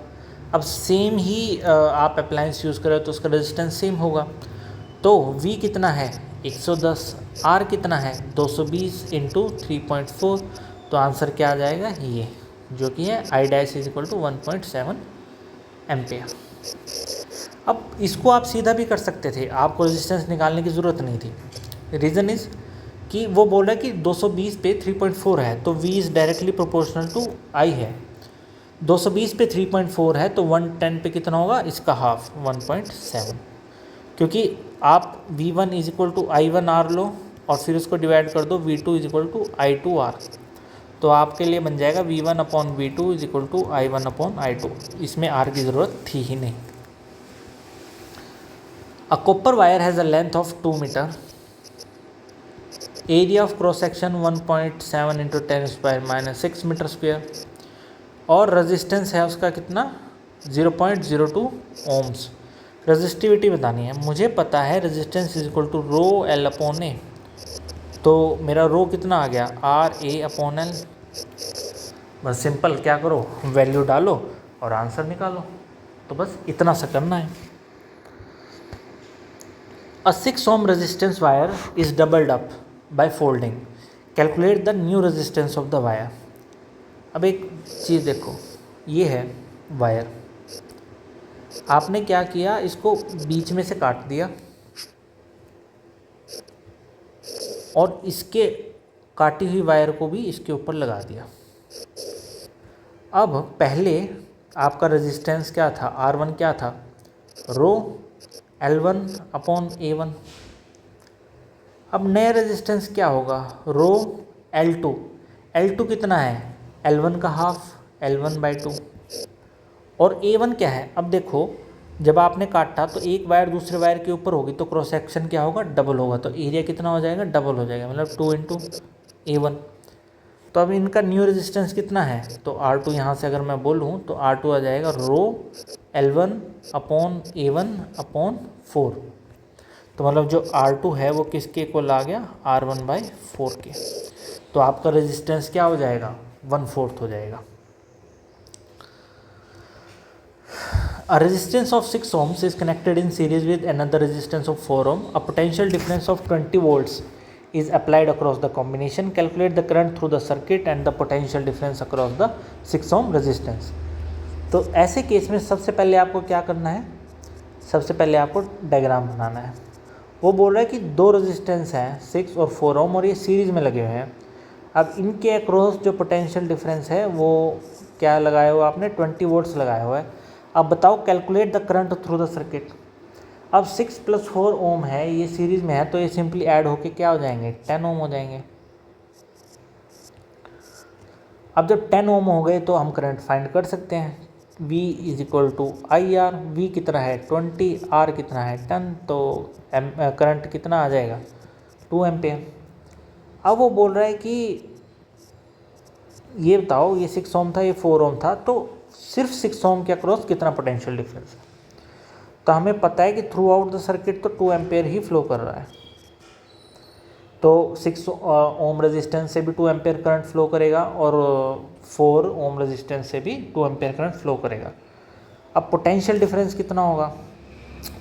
अब सेम ही आप अप्लायंस यूज़ करें तो उसका रेजिस्टेंस सेम होगा। तो V कितना है 110, R कितना है 220 × 3.4, तो आंसर क्या आ जाएगा ये, जो कि है I' = 1.7 एम्पेयर। अब इसको आप सीधा भी कर सकते थे, आपको रेजिस्टेंस निकालने की ज़रूरत नहीं थी। रीज़न इज़ कि वो बोल रहा है कि 220 पे 3.4 है, तो V is directly proportional to I है। 220 पे 3.4 है, तो 110 पे कितना होगा, इसका हाफ 1.7। क्योंकि आप V1 = I1R लो और फिर उसको डिवाइड कर दो V2 = I2R, तो आपके लिए बन जाएगा V1/V2 = I1/I2। इसमें R की ज़रूरत थी ही नहीं। A copper wire has a length of 2 meter, area of cross section 1.7 × 10⁻⁻6 metre square, और रेजिस्टेंस है उसका कितना 0.02 ओम्स। रेजिस्टिविटी बतानी है, मुझे पता है रेजिस्टेंस = ρL/A, तो मेरा रो कितना आ गया RA/L। बस सिंपल क्या करो, वैल्यू डालो और आंसर निकालो, तो बस इतना सा करना है। A 6 ohm resistance wire is doubled up by folding. Calculate the new resistance of the wire. अब एक चीज़ देखो, ये है वायर, आपने क्या किया, इसको बीच में से काट दिया और इसके काटी हुई वायर को भी इसके ऊपर लगा दिया। अब पहले आपका रेजिस्टेंस क्या था, R1 क्या था, ρL1/A1। अब नया रेजिस्टेंस क्या होगा, ρL2। L2 कितना है, L1 का हाफ, L1/2। और A1 क्या है, अब देखो जब आपने काटा तो एक वायर दूसरे वायर के ऊपर होगी, तो क्रॉस सेक्शन क्या होगा, डबल होगा, तो एरिया कितना हो जाएगा, डबल हो जाएगा, मतलब 2 × A1। तो अब इनका न्यू रेजिस्टेंस कितना है, तो R2 यहाँ से अगर मैं बोलूँ तो R2 आ जाएगा ρL1/A1/4। तो मतलब जो R2 है वो किसके इक्वल आ गया, R1/4 के। तो आपका रेजिस्टेंस क्या हो जाएगा, 1/4 हो जाएगा। A resistance of 6 ohms is connected in series with another resistance of 4 ohm. A potential difference of 20 volts is applied across the combination. Calculate the current through the circuit and the potential difference across the 6 ohm resistance. तो ऐसे case में सबसे पहले आपको क्या करना है, सबसे पहले आपको डायग्राम बनाना है। वो बोल रहा है कि दो रेजिस्टेंस हैं 6 और 4 ओम और ये सीरीज़ में लगे हुए हैं। अब इनके अक्रॉस जो पोटेंशियल डिफरेंस है वो क्या लगाया हुआ आपने, 20 वोल्ट्स लगाया हुआ है। अब बताओ calculate the current through the circuit. अब 6 + 4 ओम है, ये सीरीज़ में है, तो ये सिंपली ऐड होके क्या हो जाएंगे, 10 ओम हो जाएंगे। अब जब 10 ओम हो गए तो हम करंट फाइंड कर सकते हैं। V = IR, V कितना है 20, R कितना है 10, तो करंट कितना आ जाएगा 2 एम्पेयर। अब वो बोल रहा है कि ये बताओ, ये 6 ओम था, ये 4 ओम था, तो सिर्फ 6 ओम के अक्रॉस कितना पोटेंशियल डिफरेंस है। तो हमें पता है कि थ्रू आउट द सर्किट तो 2 एम्पेयर ही फ्लो कर रहा है, तो 6 ओम रेजिस्टेंस से भी 2 एम्पेयर करंट फ्लो करेगा और 4 ओम रेजिस्टेंस से भी 2 एम्पेयर करंट फ्लो करेगा। अब पोटेंशियल डिफरेंस कितना होगा,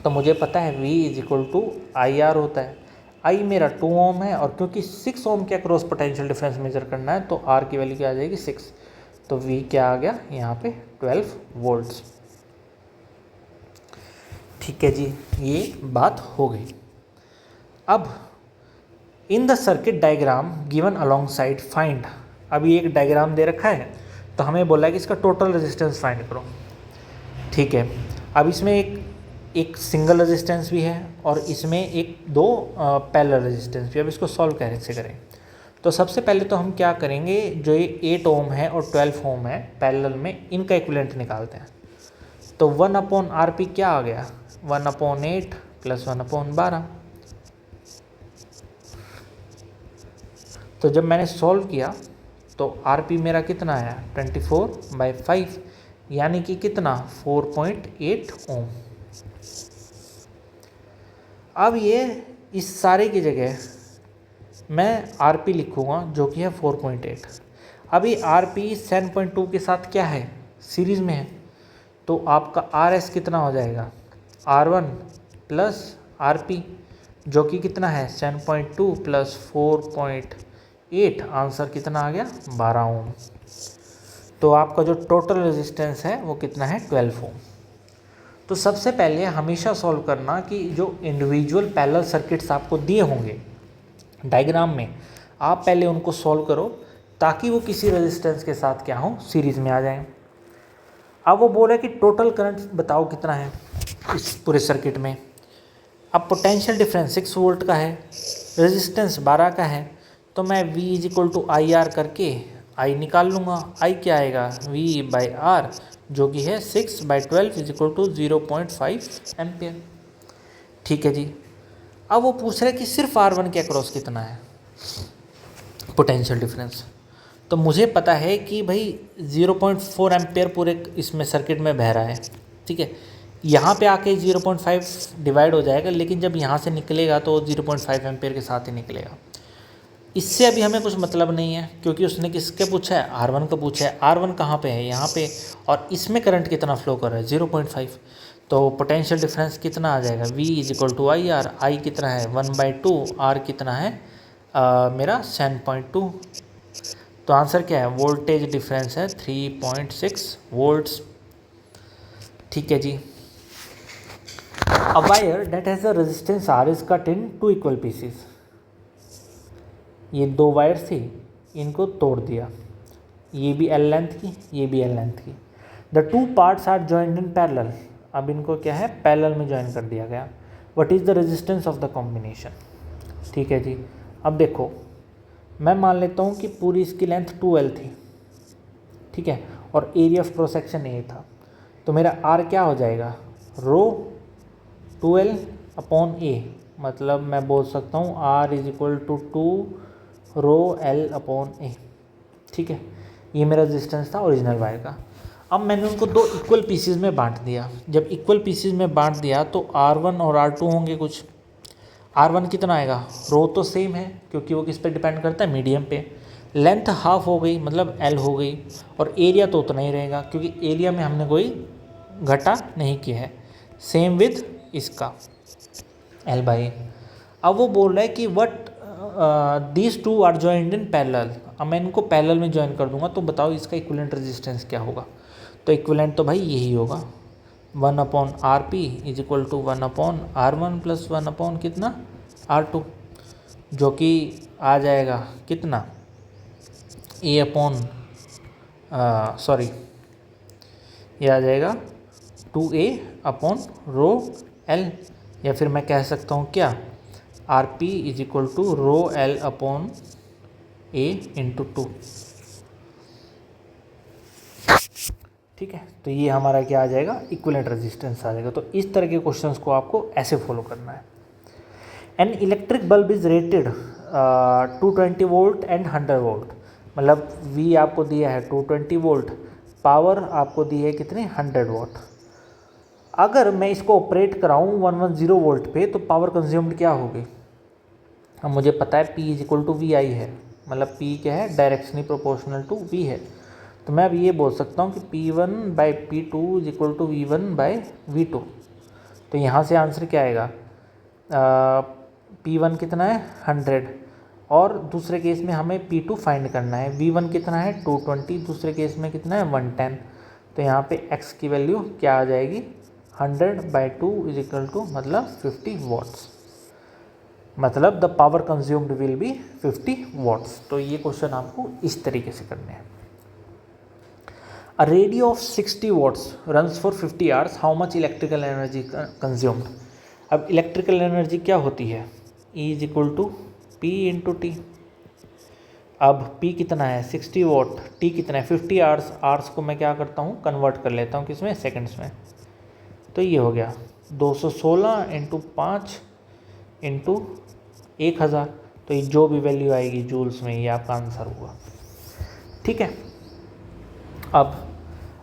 तो मुझे पता है V is equal to I R होता है। I मेरा 2 ओम है और क्योंकि 6 ओम के अक्रॉस पोटेंशियल डिफरेंस मेजर करना है तो R की वैल्यू क्या आ जाएगी 6। तो V क्या आ गया यहाँ पे 12 वोल्ट्स। ठीक है जी, ये बात हो गई। अब in the circuit diagram given along side find, अभी एक डायग्राम दे रखा है तो हमें बोला है कि इसका टोटल रेजिस्टेंस फाइंड करो। ठीक है, अब इसमें एक सिंगल रेजिस्टेंस भी है और इसमें एक दो पैरेलल रेजिस्टेंस भी। अब इसको सॉल्व कैसे करें? तो सबसे पहले तो हम क्या करेंगे, जो ये 8 ओम है और 12 ओम है पैरेलल में, इनका इक्विवेलेंट निकालते हैं। तो 1/RP क्या आ गया, 1/8 + 1/12। तो जब मैंने सॉल्व किया तो RP मेरा कितना आया 24/5, यानी कि कितना 4.8 ओम। अब ये इस सारे की जगह मैं RP लिखूँगा जो कि है 4.8। अभी RP 7.2 के साथ क्या है, सीरीज़ में है, तो आपका RS कितना हो जाएगा R1 + RP जो कि कितना है 7.2 + 4.8, आंसर कितना आ गया 12 ओम। तो आपका जो टोटल रेजिस्टेंस है वो कितना है 12 ओम। तो सबसे पहले हमेशा सॉल्व करना कि जो इंडिविजुअल पैरेलल सर्किट्स आपको दिए होंगे डायग्राम में, आप पहले उनको सॉल्व करो ताकि वो किसी रेजिस्टेंस के साथ क्या हो, सीरीज़ में आ जाएं। अब वो बोल रहा है कि टोटल करंट बताओ कितना है इस पूरे सर्किट में। अब पोटेंशियल डिफरेंस 6 वोल्ट का है, रेजिस्टेंस 12 का है, तो मैं V = IR करके I निकाल लूँगा। I क्या आएगा V/R जो कि है 6/12 = 0.5 एम्पियर। ठीक है जी। अब वो पूछ रहे कि सिर्फ R1 के अक्रॉस कितना है पोटेंशियल डिफरेंस। तो मुझे पता है कि भाई 0.4 एम्पियर पूरे इसमें सर्किट में बह रहा है। ठीक है, यहाँ पे आके 0.5 डिवाइड हो जाएगा, लेकिन जब यहाँ से निकलेगा तो 0.5 एम्पियर के साथ ही निकलेगा। इससे अभी हमें कुछ मतलब नहीं है क्योंकि उसने किसके पूछा है, R1 का पूछा है। R1 कहाँ पे है, यहाँ पे, और इसमें करंट कितना फ्लो कर रहा है 0.5। तो पोटेंशियल डिफरेंस कितना आ जाएगा V = IR। I कितना है 1/2, R कितना है मेरा 7.2। तो आंसर क्या है, वोल्टेज डिफरेंस है 3.6 वोल्ट्स। ठीक है जी। A wire that has a resistance R is cut in 2 equal pieces। ये 2 वायर थी, इनको तोड़ दिया, ये भी L लेंथ की, ये भी L लेंथ की। The 2 parts are joined in parallel। अब इनको क्या है, पैरेलल में ज्वाइन कर दिया गया। What is the resistance of the combination। ठीक है जी। अब देखो, मैं मान लेता हूँ कि पूरी इसकी लेंथ 2L थी, ठीक है, और area of cross section A था। तो मेरा R क्या हो जाएगा, रो 2L/A, मतलब मैं बोल सकता हूँ R = 2 रो L/A। ठीक है, ये मेरा रेजिस्टेंस था ओरिजिनल वायर का। अब मैंने उनको 2 इक्वल पीसीज में बांट दिया। जब इक्वल पीसीज में बांट दिया तो R1 और R2 होंगे कुछ। R1 कितना आएगा, रो तो सेम है क्योंकि वो किस पे डिपेंड करता है, मीडियम पे। लेंथ हाफ हो गई मतलब L हो गई, और एरिया तो उतना ही रहेगा क्योंकि एरिया में हमने कोई घटा नहीं किया है। सेम विथ इसका L/A। अब वो बोल रहा है कि what these 2 are joined in parallel. अब मैं इनको पैरेलल में ज्वाइन कर दूंगा, तो बताओ इसका इक्विवेलेंट रेजिस्टेंस क्या होगा। तो इक्विवेलेंट तो भाई यही होगा, 1/RP = 1/R1 + 1/ कितना R2, जो कि आ जाएगा कितना ये आ जाएगा 2A/रो L, या फिर मैं कह सकता हूँ क्या, RP = रो L/A × 2। ठीक है, तो ये हमारा क्या आ जाएगा, इक्विवेलेंट रेजिस्टेंस आ जाएगा। तो इस तरह के क्वेश्चंस को आपको ऐसे फॉलो करना है। An electric bulb is rated 220 volt and 100 volt, मतलब V आपको दिया है 220 वोल्ट, पावर आपको दी है कितने 100 वोल्ट। अगर मैं इसको ऑपरेट कराऊँ 110 वोल्ट पे तो पावर कंज्यूम्ड क्या होगी। अब मुझे पता है P = VI है, मतलब P क्या है, डायरेक्शनली प्रोपोर्शनल टू V है। तो मैं अब ये बोल सकता हूँ कि P1/P2 = V1/V2। तो यहाँ से आंसर क्या आएगा, P1 कितना है 100, और दूसरे केस में हमें P2 फाइंड करना है। V1 कितना है 220, दूसरे केस में कितना है 110। तो यहाँ पे x की वैल्यू क्या आ जाएगी, 100/2 = मतलब 50 वाट्स, मतलब the power consumed will be 50 watts. तो ये क्वेश्चन आपको इस तरीके से करने हैं। A radio of 60 watts runs for 50 hours, how much electrical energy consumed. अब इलेक्ट्रिकल एनर्जी क्या होती है, E = P × T। अब P कितना है 60 वाट, T कितना है 50 आवर्स। आवर्स को मैं क्या करता हूँ, कन्वर्ट कर लेता हूँ किसमें, सेकंड्स में। तो ये हो गया 216 × 5 × 1000। तो ये जो भी वैल्यू आएगी जूल्स में, ये आपका आंसर होगा। ठीक है। अब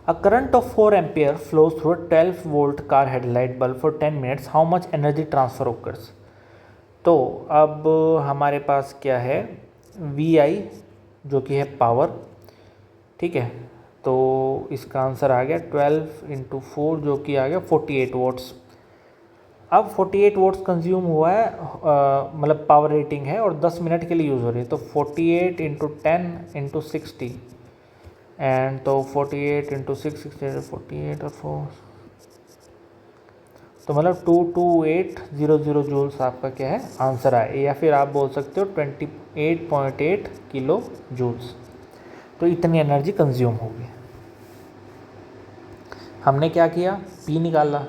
अ current of 4 ampere flows through 12 volt car headlight bulb for 10 minutes, how much energy transfer occurs. तो अब हमारे पास क्या है, VI जो कि है पावर, ठीक है। तो इसका आंसर आ गया 12 × 4 जो कि आ गया 48 वाट्स। अब 48 वाट्स कंज्यूम हुआ है, मतलब पावर रेटिंग है, और 10 मिनट के लिए यूज़ हो रही है। तो 48 × 10 × 60, एंड तो 48 × 6 48 और 4, तो मतलब 22800 जूल्स आपका क्या है आंसर आए, या फिर आप बोल सकते हो 28.8 किलो जूल्स। तो इतनी एनर्जी कंज्यूम होगी। हमने क्या किया, P निकाला,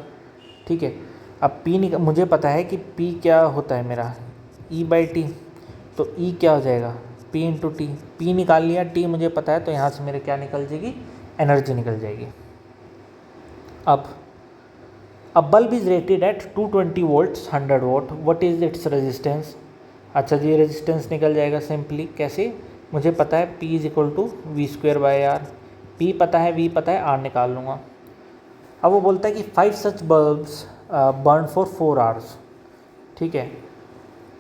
ठीक है। अब मुझे पता है कि P क्या होता है मेरा, E/T। तो E क्या हो जाएगा, P × T। P निकाल लिया, T मुझे पता है, तो यहाँ से मेरे क्या निकल जाएगी, एनर्जी निकल जाएगी। अब a bulb is rated at 220 volts 100 watt, what is its resistance. अच्छा जी, रेजिस्टेंस निकल जाएगा सिंपली, कैसे, मुझे पता है P = V²/R। P पता है, V पता है, R निकाल लूँगा। अब वो बोलता है कि 5 सच बल्ब्स बर्न फॉर 4 आवर्स, ठीक है।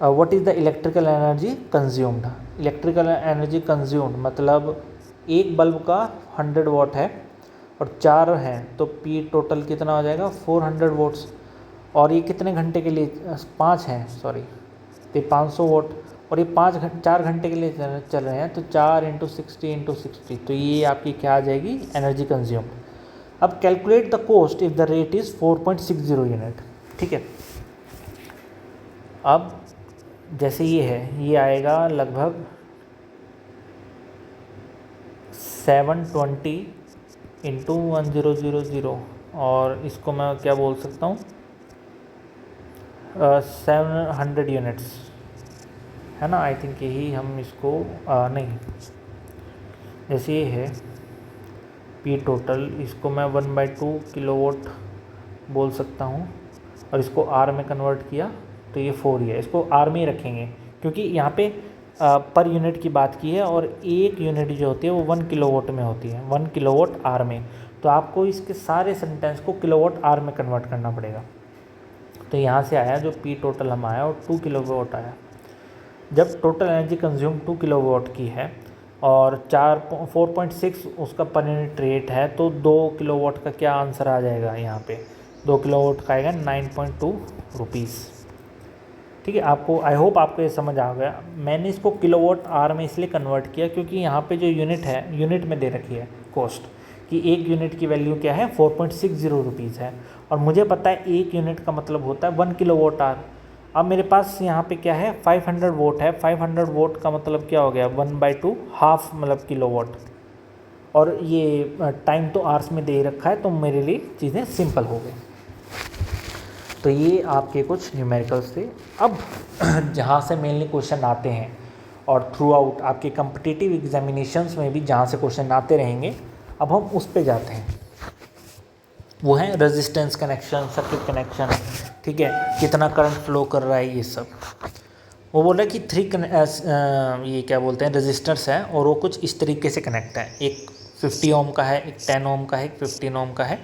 What is the electrical energy consumed. Electrical energy consumed मतलब एक बल्ब का 100 वाट है और 4 हैं, तो P टोटल कितना हो जाएगा 400 वाट्स। और ये कितने घंटे के लिए, 5 हैं सॉरी, तो 500 वाट, और ये 4 घंटे के लिए चल रहे हैं, तो 4 × 60 × 60, तो ये आपकी क्या आ जाएगी, एनर्जी कंज्यूम। अब calculate the cost if the rate is 4.60 unit, ठीक है। अब जैसे ये है, ये आएगा लगभग 720 × 1000, और इसको मैं क्या बोल सकता हूँ, 700 यूनिट्स, है ना। आई थिंक यही हम इसको नहीं, जैसे ये है P टोटल, इसको मैं 1/2 किलोवाट बोल सकता हूँ, और इसको R में कन्वर्ट किया तो ये 4 ही है। इसको R में ही रखेंगे, क्योंकि यहाँ पे पर यूनिट की बात की है, और एक यूनिट जो होती है वो 1 किलोवाट में होती है, 1 किलोवाट R में। तो आपको इसके सारे सेंटेंस को किलोवाट R में कन्वर्ट करना पड़ेगा। तो यहाँ से आया जो P टोटल हम आया, और 2 किलोवाट आया। जब टोटल एनर्जी कंज्यूम 2 किलोवाट की है और 4.6 उसका पर यूनिट रेट है, तो 2 किलोवाट का क्या आंसर आ जाएगा, यहाँ पे 2 किलोवाट का आएगा 9.2 रुपीज़, ठीक है। आपको, आई होप आपको ये समझ आ गया। मैंने इसको किलोवाट R में इसलिए कन्वर्ट किया क्योंकि यहाँ पे जो यूनिट है, यूनिट में दे रखी है कॉस्ट, कि एक यूनिट की वैल्यू क्या है 4.60 रुपीज़ है, और मुझे पता है एक यूनिट का मतलब होता है 1 किलोवाट R। अब मेरे पास यहाँ पे क्या है 500 वोट है, 500 वोट का मतलब क्या हो गया 1/2, हाफ मतलब किलोवाट, और ये टाइम तो आवर्स में दे रखा है, तो मेरे लिए चीज़ें सिंपल हो गई। तो ये आपके कुछ न्यूमेरिकल्स थे। अब जहाँ से मेनली क्वेश्चन आते हैं, और थ्रू आउट आपके कम्पिटिटिव एग्जामिनेशंस में भी जहाँ से क्वेश्चन आते रहेंगे, अब हम उस पे जाते हैं। वो है रेजिस्टेंस कनेक्शन, सर्किट कनेक्शन, ठीक है, कितना करंट फ्लो कर रहा है, ये सब। वो बोल रहा है कि 3 ये क्या बोलते हैं रेजिस्टर्स हैं, और वो कुछ इस तरीके से कनेक्ट है, एक 50 ओम का है, एक 10 ओम का है, एक 15 ओम का है,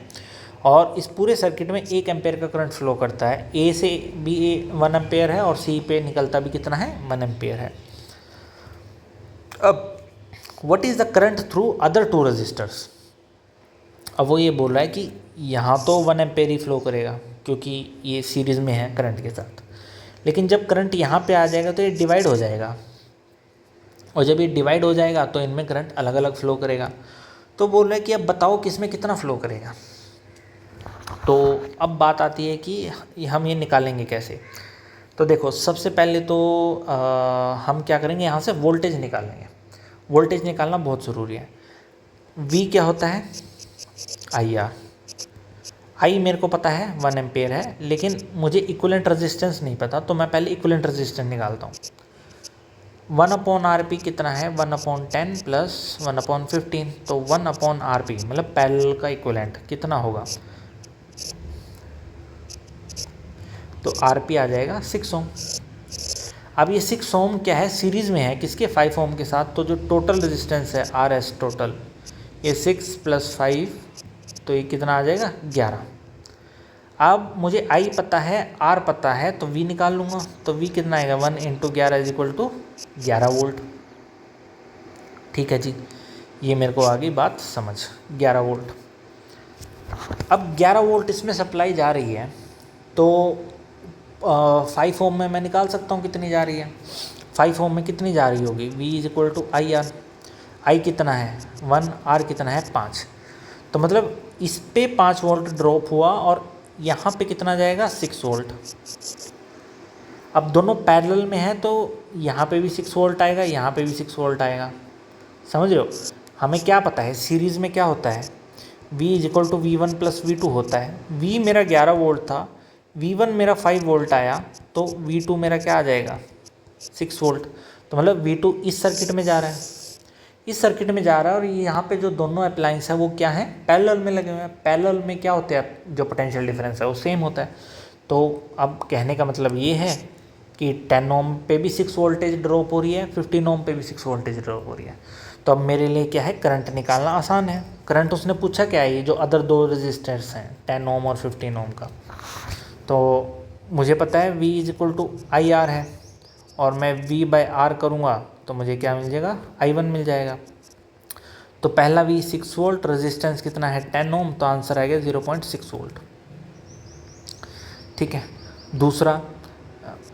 और इस पूरे सर्किट में 1 एम्पेयर का करंट फ्लो करता है। ए से बी 1 एम्पेयर है, और सी पे निकलता भी कितना है 1 एम्पेयर है। अब what is the current through other 2 resistors. अब वो ये बोल रहा है कि यहाँ तो 1 एम्पेयर ही फ्लो करेगा, क्योंकि ये सीरीज़ में है करंट के साथ। लेकिन जब करंट यहाँ पे आ जाएगा तो ये डिवाइड हो जाएगा, और जब ये डिवाइड हो जाएगा तो इनमें करंट अलग अलग फ्लो करेगा। तो बोल रहे हैं कि अब बताओ किसमें कितना फ्लो करेगा। तो अब बात आती है कि हम ये निकालेंगे कैसे। तो देखो सबसे पहले तो हम क्या करेंगे, यहाँ से वोल्टेज निकालेंगे। वोल्टेज निकालना बहुत ज़रूरी है। V क्या होता है, IR। I मेरे को पता है 1 एम्पेयर है, लेकिन मुझे इक्विवेलेंट रेजिस्टेंस नहीं पता, तो मैं पहले इक्विवेलेंट रेजिस्टेंस निकालता हूँ। 1/RP कितना है, 1/10 प्लस 1/15, तो 1/RP मतलब पैरेलल का इक्विवेलेंट कितना होगा, तो RP आ जाएगा 6 ओम। अब ये 6 ओम क्या है, सीरीज़ में है किसके, 5 ओम के साथ। तो जो टोटल रेजिस्टेंस है RS टोटल, ये 6 + 5, तो ये कितना आ जाएगा 11। अब मुझे I पता है, R पता है, तो V निकाल लूँगा। तो V कितना आएगा, 1 × 11 = 11 वोल्ट। ठीक है जी, ये मेरे को आ गई बात समझ, 11 वोल्ट। अब 11 वोल्ट इसमें सप्लाई जा रही है, तो 5 ओम में मैं निकाल सकता हूँ कितनी जा रही है। 5 ओम में कितनी जा रही होगी, V = IR। I कितना है 1, R कितना है 5। तो मतलब इस पे 5 वोल्ट ड्रॉप हुआ, और यहाँ पे कितना जाएगा 6 वोल्ट। अब दोनों पैरेलल में है, तो यहाँ पे भी 6 वोल्ट आएगा, यहाँ पे भी 6 वोल्ट आएगा। समझ रहे हो, हमें क्या पता है सीरीज़ में क्या होता है, V = V1 + V2 होता है। V मेरा 11 वोल्ट था, V1 मेरा 5 वोल्ट आया, तो V2 मेरा क्या आ जाएगा 6 वोल्ट। तो मतलब V2 इस सर्किट में जा रहा है, इस सर्किट में जा रहा है, और यहाँ पे जो दोनों अप्लायंस है वो क्या है, पैरेलल में लगे हुए हैं। पैरेलल में क्या होते हैं, जो पोटेंशियल डिफरेंस है वो सेम होता है। तो अब कहने का मतलब ये है कि 10 ओम पे भी 6 वोल्टेज ड्रॉप हो रही है, 15 ओम पे भी 6 वोल्टेज ड्रॉप हो रही है। तो अब मेरे लिए क्या है, करंट निकालना आसान है। करंट उसने पूछा क्या है, ये जो अदर दो रजिस्टर्स हैं 10 ओम और 15 ओम का, तो मुझे पता है V = IR है, और मैं V/R करूँगा तो मुझे क्या मिल जाएगा, I1 मिल जाएगा। तो पहला V 6 वोल्ट, रेजिस्टेंस कितना है 10 ओम, तो आंसर आएगा 0.6 वोल्ट। ठीक है, दूसरा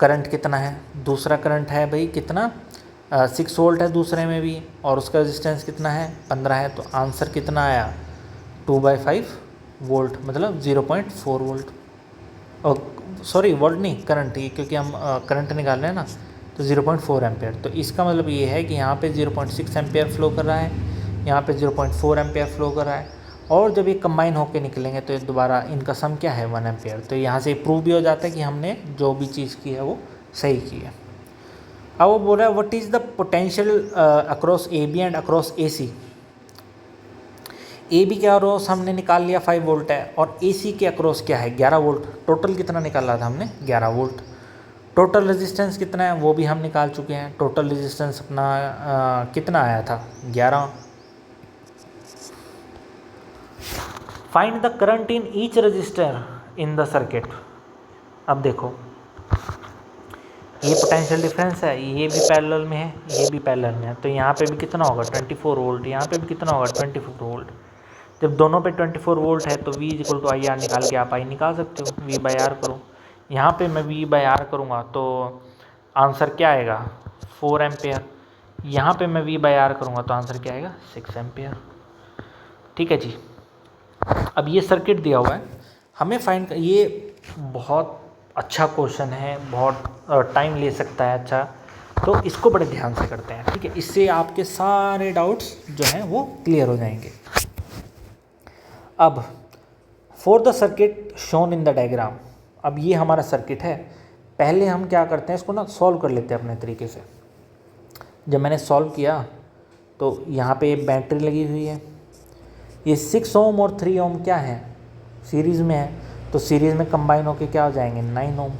करंट कितना है, दूसरा करंट है भाई कितना, 6 वोल्ट है दूसरे में भी, और उसका रेजिस्टेंस कितना है 15 है, तो आंसर कितना आया 2/5 वोल्ट, मतलब 0.4 वोल्ट। और सॉरी वोल्ट नहीं, करंट, ये क्योंकि हम करंट निकाल रहे हैं ना, तो 0.4 एम्पेयर। तो इसका मतलब ये है कि यहाँ पे 0.6 एम्पेयर फ्लो कर रहा है, यहाँ पे 0.4 एम्पेयर फ्लो कर रहा है, और जब ये कंबाइन होकर निकलेंगे तो ये दोबारा इनका सम क्या है 1 एम्पेयर। तो यहाँ से प्रूव भी हो जाता है कि हमने जो भी चीज़ की है वो सही की है। अब वो बोल रहा है what is the potential across AB and across AC। AB के अक्रॉस हमने निकाल लिया 5 वोल्ट है, और AC के अक्रॉस क्या है 11 वोल्ट। टोटल कितना निकाला था हमने 11 वोल्ट। टोटल रेजिस्टेंस कितना है वो भी हम निकाल चुके हैं। टोटल रेजिस्टेंस अपना कितना आया था 11। Find the current in each resistor in the circuit. अब देखो ये पोटेंशियल डिफरेंस है, ये भी पैरेलल में है, ये भी पैरेलल में है, तो यहाँ पे भी कितना होगा 24 वोल्ट, यहाँ पे भी कितना होगा 24 वोल्ट। जब दोनों पे 24 वोल्ट है तो V = IR निकाल के आप I निकाल सकते हो, V/R करो। यहाँ पे मैं V/R करूँगा तो आंसर क्या आएगा 4 एम्पेयर। यहाँ पे मैं V/R करूँगा तो आंसर क्या आएगा 6 एम्पेयर। ठीक है जी। अब ये सर्किट दिया हुआ है, हमें फाइंड, ये बहुत अच्छा क्वेश्चन है, बहुत टाइम ले सकता है, अच्छा, तो इसको बड़े ध्यान से करते हैं। ठीक है, इससे आपके सारे डाउट्स जो हैं वो क्लियर हो जाएंगे। अब for the circuit shown in the diagram, अब ये हमारा सर्किट है। पहले हम क्या करते हैं, इसको ना सॉल्व कर लेते हैं अपने तरीके से। जब मैंने सॉल्व किया तो यहाँ पे बैटरी लगी हुई है, ये 6 ओम और 3 ओम क्या है सीरीज़ में है, तो सीरीज़ में कंबाइन होके क्या हो जाएंगे 9 ओम।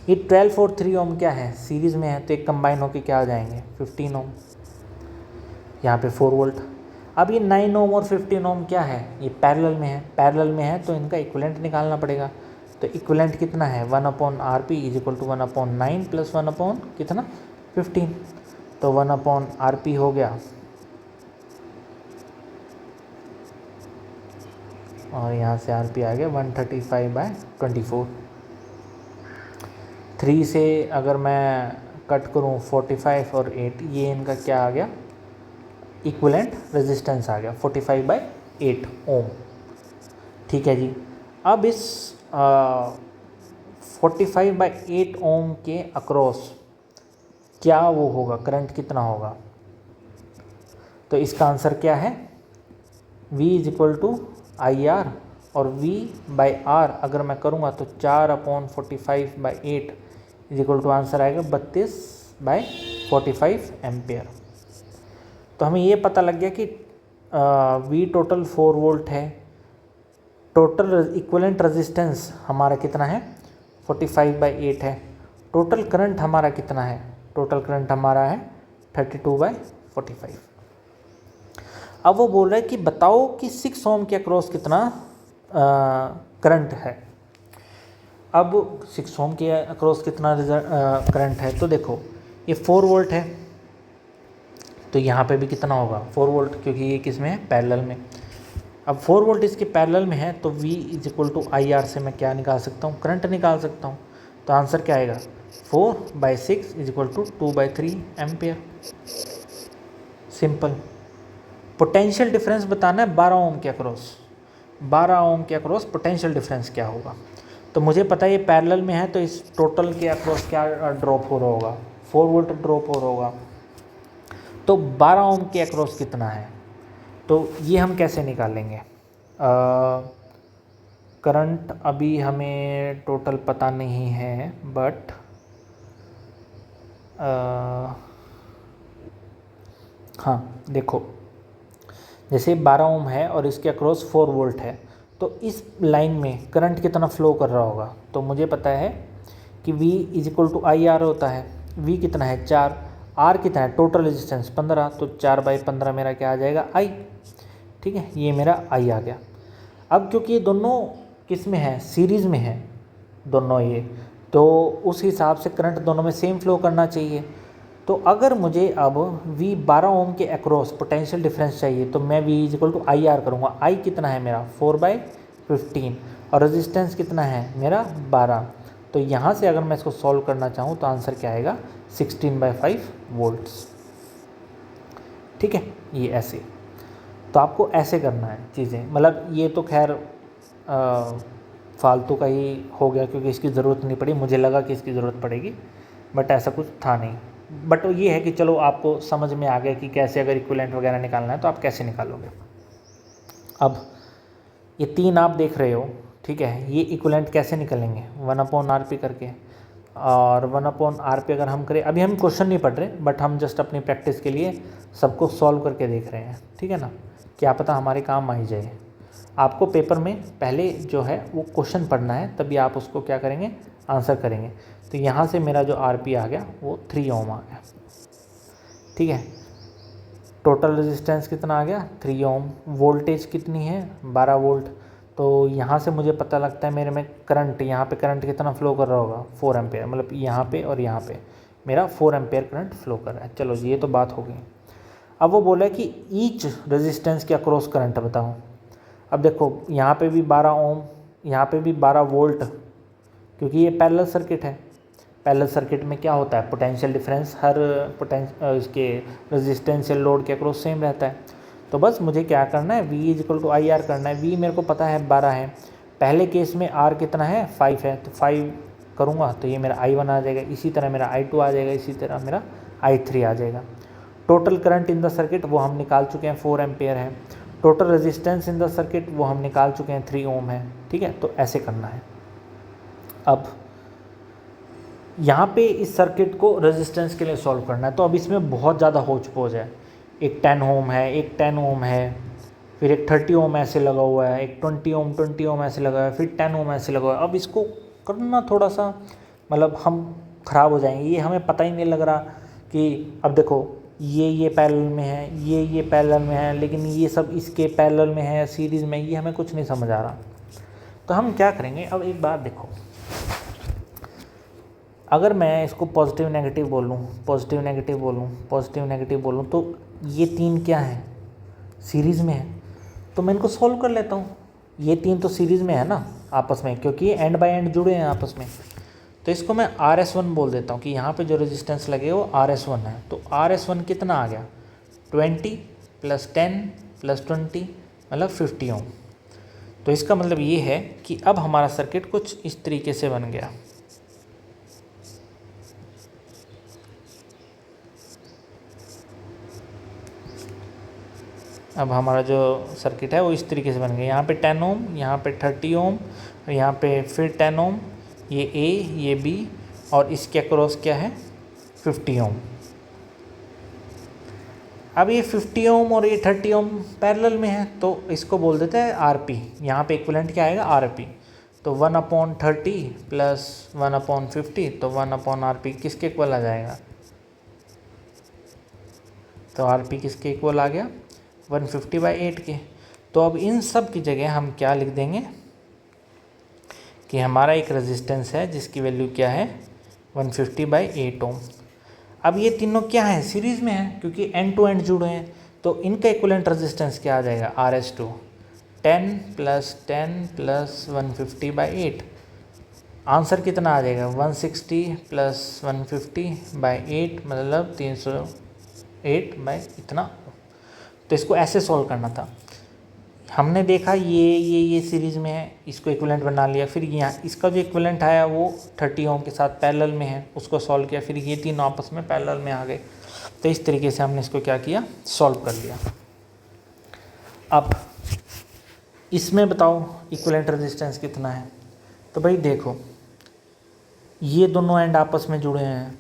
ये 12 और 3 ओम क्या है सीरीज़ में है, तो एक कंबाइन होके क्या हो जाएंगे 15 ओम। यहाँ पे 4 वोल्ट। अब ये 9 ओम और 15 ओम क्या है, ये पैरेलल में है, पैरेलल में है तो इनका इक्विवेलेंट निकालना पड़ेगा। तो इक्विवेलेंट कितना है 1/RP = 1/9 + 1/ कितना 15, तो 1/RP हो गया और यहाँ से आर पी आ गया 135/24। 3 से अगर मैं कट करूँ 45 और 8, ये इनका क्या आ गया, इक्विवेलेंट रेजिस्टेंस आ गया 45/8 ओम। ठीक है जी। अब इस 45/8 ओम के अक्रॉस क्या वो होगा, करंट कितना होगा? तो इसका आंसर क्या है, V = IR, और V/R अगर मैं करूँगा तो 4/45/8 = आंसर आएगा 32/45 एम्पेयर। तो हमें ये पता लग गया कि V टोटल 4 वोल्ट है, टोटल इक्विवेलेंट रेजिस्टेंस हमारा कितना है 45/8 है, टोटल करंट हमारा कितना है, टोटल करंट हमारा है 32/45। अब वो बोल रहा है कि बताओ कि 6 ओम के अक्रॉस कितना करंट है। अब 6 ओम के अक्रॉस कितना करंट है, तो देखो ये 4 वोल्ट है, तो यहाँ पे भी कितना होगा 4 वोल्ट, क्योंकि ये किस में है, पैरेलल में। अब 4 वोल्ट इसके पैरेलल में है, तो V = IR से मैं क्या निकाल सकता हूँ, करंट निकाल सकता हूँ। तो आंसर क्या आएगा, 4/6 = 2/3 एम्पेयर। सिंपल। पोटेंशियल डिफरेंस बताना है 12 ओम के अक्रॉस, 12 ओम के अक्रॉस पोटेंशियल डिफरेंस क्या होगा। तो मुझे पता है ये पैरेलल में है, तो इस टोटल के अक्रॉस क्या ड्रॉप हो रहा होगा, 4 वोल्ट ड्रॉप हो रहा होगा। तो 12 ओम के अक्रॉस कितना है, तो ये हम कैसे निकालेंगे। करंट अभी हमें टोटल पता नहीं है, बट हाँ देखो, जैसे 12 ओम है और इसके अक्रॉस 4 वोल्ट है, तो इस लाइन में करंट कितना फ्लो कर रहा होगा। तो मुझे पता है कि V = IR होता है। V कितना है 4, R कितना है, टोटल रेजिस्टेंस 15, तो 4/15 मेरा क्या आ जाएगा I। ठीक है, ये मेरा I आ गया। अब क्योंकि ये दोनों किस में है, सीरीज़ में है दोनों ये, तो उस हिसाब से करंट दोनों में सेम फ्लो करना चाहिए। तो अगर मुझे अब V 12 ओम के अक्रॉस पोटेंशियल डिफरेंस चाहिए, तो मैं V = IR करूँगा। I कितना है मेरा 4/15, और रेजिस्टेंस कितना है मेरा 12। तो यहाँ से अगर मैं इसको सॉल्व करना चाहूँ तो आंसर क्या आएगा 16/5 वोल्ट्स। ठीक है, ये ऐसे। तो आपको ऐसे करना है चीज़ें, मतलब ये तो खैर फालतू का ही हो गया, क्योंकि इसकी ज़रूरत नहीं पड़ी, मुझे लगा कि इसकी ज़रूरत पड़ेगी, बट ऐसा कुछ था नहीं। बट ये है कि चलो आपको समझ में आ गया कि कैसे अगर इक्विवेलेंट वगैरह निकालना है तो आप कैसे निकालोगे। अब ये 3 आप देख रहे हो, ठीक है, ये इक्विवेलेंट कैसे निकलेंगे 1/RP करके, और 1/RP अगर हम करें, अभी हम क्वेश्चन नहीं पढ़ रहे, बट हम जस्ट अपनी प्रैक्टिस के लिए सबको सॉल्व करके देख रहे हैं। ठीक है ना, क्या पता हमारे काम आ ही जाए। आपको पेपर में पहले जो है वो क्वेश्चन पढ़ना है, तभी आप उसको क्या करेंगे, आंसर करेंगे। तो यहाँ से मेरा जो RP आ गया वो 3 ओम आ गया। ठीक है, टोटल रेजिस्टेंस कितना आ गया 3 ओम, वोल्टेज कितनी है 12 वोल्ट। तो यहाँ से मुझे पता लगता है मेरे में करंट, यहाँ पे करंट कितना फ्लो कर रहा होगा 4 एम्पेयर, मतलब यहाँ पे और यहाँ पे मेरा 4 एम्पेयर करंट फ्लो कर रहा है। चलो जी, ये तो बात हो गई। अब वो बोला है कि ईच रेजिस्टेंस के अक्रॉस करंट बताओ। अब देखो यहाँ पे भी 12 ओम, यहाँ पे भी 12 वोल्ट, क्योंकि ये पैरेलल सर्किट है। पैरेलल सर्किट में क्या होता है, पोटेंशियल डिफरेंस हर इसके रेजिस्टेंस या लोड के अक्रॉस सेम रहता है। तो बस मुझे क्या करना है, V = IR करना है। V मेरे को पता है 12 है, पहले केस में R कितना है 5 है, तो 5 करूँगा तो ये मेरा I1 आ जाएगा, इसी तरह मेरा I2 आ जाएगा, इसी तरह मेरा I3 आ जाएगा। Total current in the circuit वो हम निकाल चुके हैं 4 एम्पेयर है। Total resistance in the circuit वो हम निकाल चुके हैं 3 ओम है। ठीक है, तो ऐसे करना है। अब यहाँ पे इस सर्किट को रेजिस्टेंस के लिए सॉल्व करना है, तो अब इसमें बहुत ज़्यादा होच पोच है। एक 10 ओम है, एक 10 ओम है, फिर एक 30 ओम ऐसे लगा हुआ है, एक 20 ओम ऐसे लगा हुआ है, फिर 10 ओम ऐसे लगा हुआ है। अब इसको करना थोड़ा सा, मतलब हम ख़राब हो जाएंगे, ये हमें पता ही नहीं लग रहा कि अब देखो ये पैरेलल में है, ये पैरेलल में है, लेकिन ये सब इसके पैरेलल में है, सीरीज़ में, ये हमें कुछ नहीं समझ आ रहा। तो हम क्या करेंगे, अब एक बात देखो, अगर मैं इसको पॉजिटिव नेगेटिव बोलूँ, पॉजिटिव नेगेटिव बोलूँ, पॉजिटिव नेगेटिव बोलूँ, तो ये 3 क्या है, सीरीज़ में है, तो मैं इनको सॉल्व कर लेता हूँ। ये तीन तो सीरीज़ में है ना आपस में, क्योंकि ये एंड बाय एंड जुड़े हैं आपस में। तो इसको मैं RS1 बोल देता हूँ कि यहाँ पे जो रेजिस्टेंस लगे वो RS1 है। तो RS1 कितना आ गया, 20 + 10 + 20 मतलब 50 ओम। तो इसका मतलब ये है कि अब हमारा सर्किट कुछ इस तरीके से बन गया। अब हमारा जो सर्किट है वो इस तरीके से बन गया। यहाँ पे 10 ओम, यहाँ पे 30 ओम, यहाँ पे फिर 10 ओम, ये A ये B और इसके अक्रॉस क्या है 50 ओम। अब ये 50 ओम और ये 30 ओम पैरेलल में है, तो इसको बोल देते हैं RP। यहाँ पे इक्विवेलेंट क्या आएगा RP। तो 1/30 + 1/50, तो 1/RP किसके इक्वल आ जाएगा, तो RP किसके इक्वल आ गया 150/8 के। तो अब इन सब की जगह हम क्या लिख देंगे कि हमारा एक रेजिस्टेंस है जिसकी वैल्यू क्या है 150/8 ओम। अब ये तीनों क्या है सीरीज़ में है क्योंकि एंड टू एंड जुड़े हैं, तो इनका इक्विवेलेंट रेजिस्टेंस क्या आ जाएगा RS2, 10 + 10 + 150/8। आंसर कितना आ जाएगा 160 + 150/8 मतलब 308 इतना। तो इसको ऐसे सॉल्व करना था। हमने देखा ये सीरीज़ में है, इसको इक्विवेलेंट बना लिया, फिर यहाँ इसका जो इक्विवेलेंट आया वो 30 ओम के साथ पैरेलल में है, उसको सॉल्व किया, फिर ये तीनों आपस में पैरेलल में आ गए। तो इस तरीके से हमने इसको क्या किया सॉल्व कर लिया। अब इसमें बताओ इक्विवेलेंट रेजिस्टेंस कितना है। तो भाई देखो ये दोनों एंड आपस में जुड़े हैं,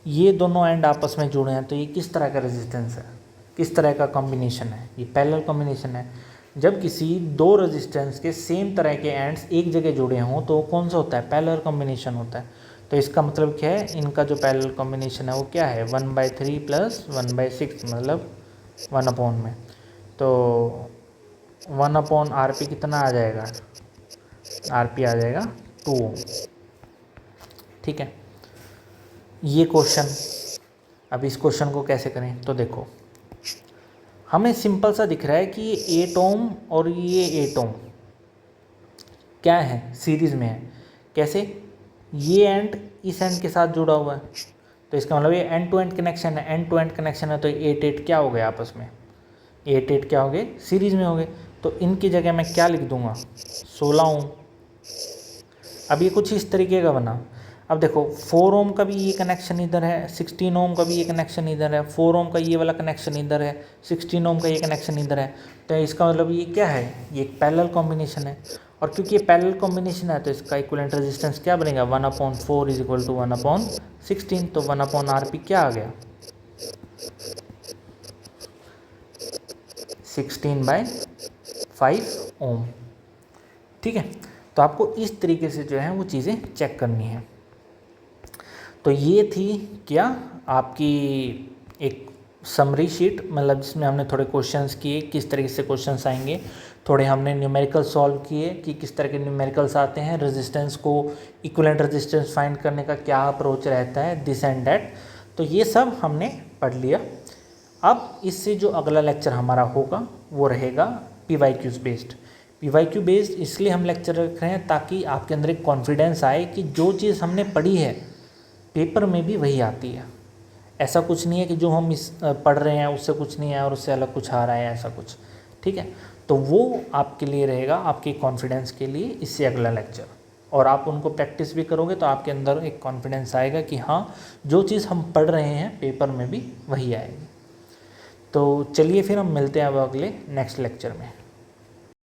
ये दोनों एंड आपस में जुड़े हैं, तो ये किस तरह का रेजिस्टेंस है, किस तरह का कॉम्बिनेशन है, ये पैरेलल कॉम्बिनेशन है। जब किसी दो रेजिस्टेंस के सेम तरह के एंड्स एक जगह जुड़े हों तो कौन सा होता है पैरेलल कॉम्बिनेशन होता है। तो इसका मतलब क्या है, इनका जो पैरेलल कॉम्बिनेशन है वो क्या है 1/3 + 1/6 मतलब 1 में। तो 1/RP कितना आ जाएगा, RP आ जाएगा 2 ओम। ठीक है, ये क्वेश्चन। अब इस क्वेश्चन को कैसे करें, तो देखो हमें सिंपल सा दिख रहा है कि ये 8 ओम और ये 8 ओम क्या है सीरीज़ में है। कैसे, ये एंड इस एंड के साथ जुड़ा हुआ है, तो इसका मतलब ये एंड टू एंड कनेक्शन है, एंड टू एंड कनेक्शन है, तो 8 क्या हो गए आपस में, 8 क्या हो गए सीरीज़ में हो गए। तो इनकी जगह मैं क्या लिख दूंगा 16 ओम। अब ये कुछ इस तरीके का बना। अब देखो 4 ओम का भी ये कनेक्शन इधर है, 16 ओम का भी ये कनेक्शन इधर है, 4 ओम का ये वाला कनेक्शन इधर है, 16 ओम का ये कनेक्शन इधर है। तो इसका मतलब ये क्या है, ये एक पैरेलल कॉम्बिनेशन है। और क्योंकि ये पैरेलल कॉम्बिनेशन है तो इसका इक्विवेलेंट रेजिस्टेंस क्या बनेगा 1/4 = 1/16। तो 1/RP क्या आ गया 16/5 ओम। ठीक है, तो आपको इस तरीके से जो है वो चीज़ें चेक करनी है। तो ये थी क्या आपकी एक समरी शीट, मतलब जिसमें हमने थोड़े क्वेश्चंस किए, किस तरीके से क्वेश्चंस आएंगे, थोड़े हमने न्यूमेरिकल सॉल्व किए कि किस तरह के न्यूमेरिकल्स आते हैं, रेजिस्टेंस को इक्विवेलेंट रेजिस्टेंस फाइंड करने का क्या अप्रोच रहता है, दिस एंड दैट। तो ये सब हमने पढ़ लिया। अब इससे जो अगला लेक्चर हमारा होगा वो रहेगा PYQs बेस्ड। PYQ बेस्ड इसलिए हम लेक्चर रख रहे हैं ताकि आपके अंदर एक कॉन्फिडेंस आए कि जो चीज़ हमने पढ़ी है पेपर में भी वही आती है। ऐसा कुछ नहीं है कि जो हम पढ़ रहे हैं उससे कुछ नहीं है और उससे अलग कुछ आ रहा है, ऐसा कुछ। ठीक है, तो वो आपके लिए रहेगा, आपके कॉन्फिडेंस के लिए इससे अगला लेक्चर। और आप उनको प्रैक्टिस भी करोगे तो आपके अंदर एक कॉन्फिडेंस आएगा कि हाँ जो चीज़ हम पढ़ रहे हैं पेपर में भी वही आएगी। तो चलिए फिर हम मिलते हैं अब अगले नेक्स्ट लेक्चर में।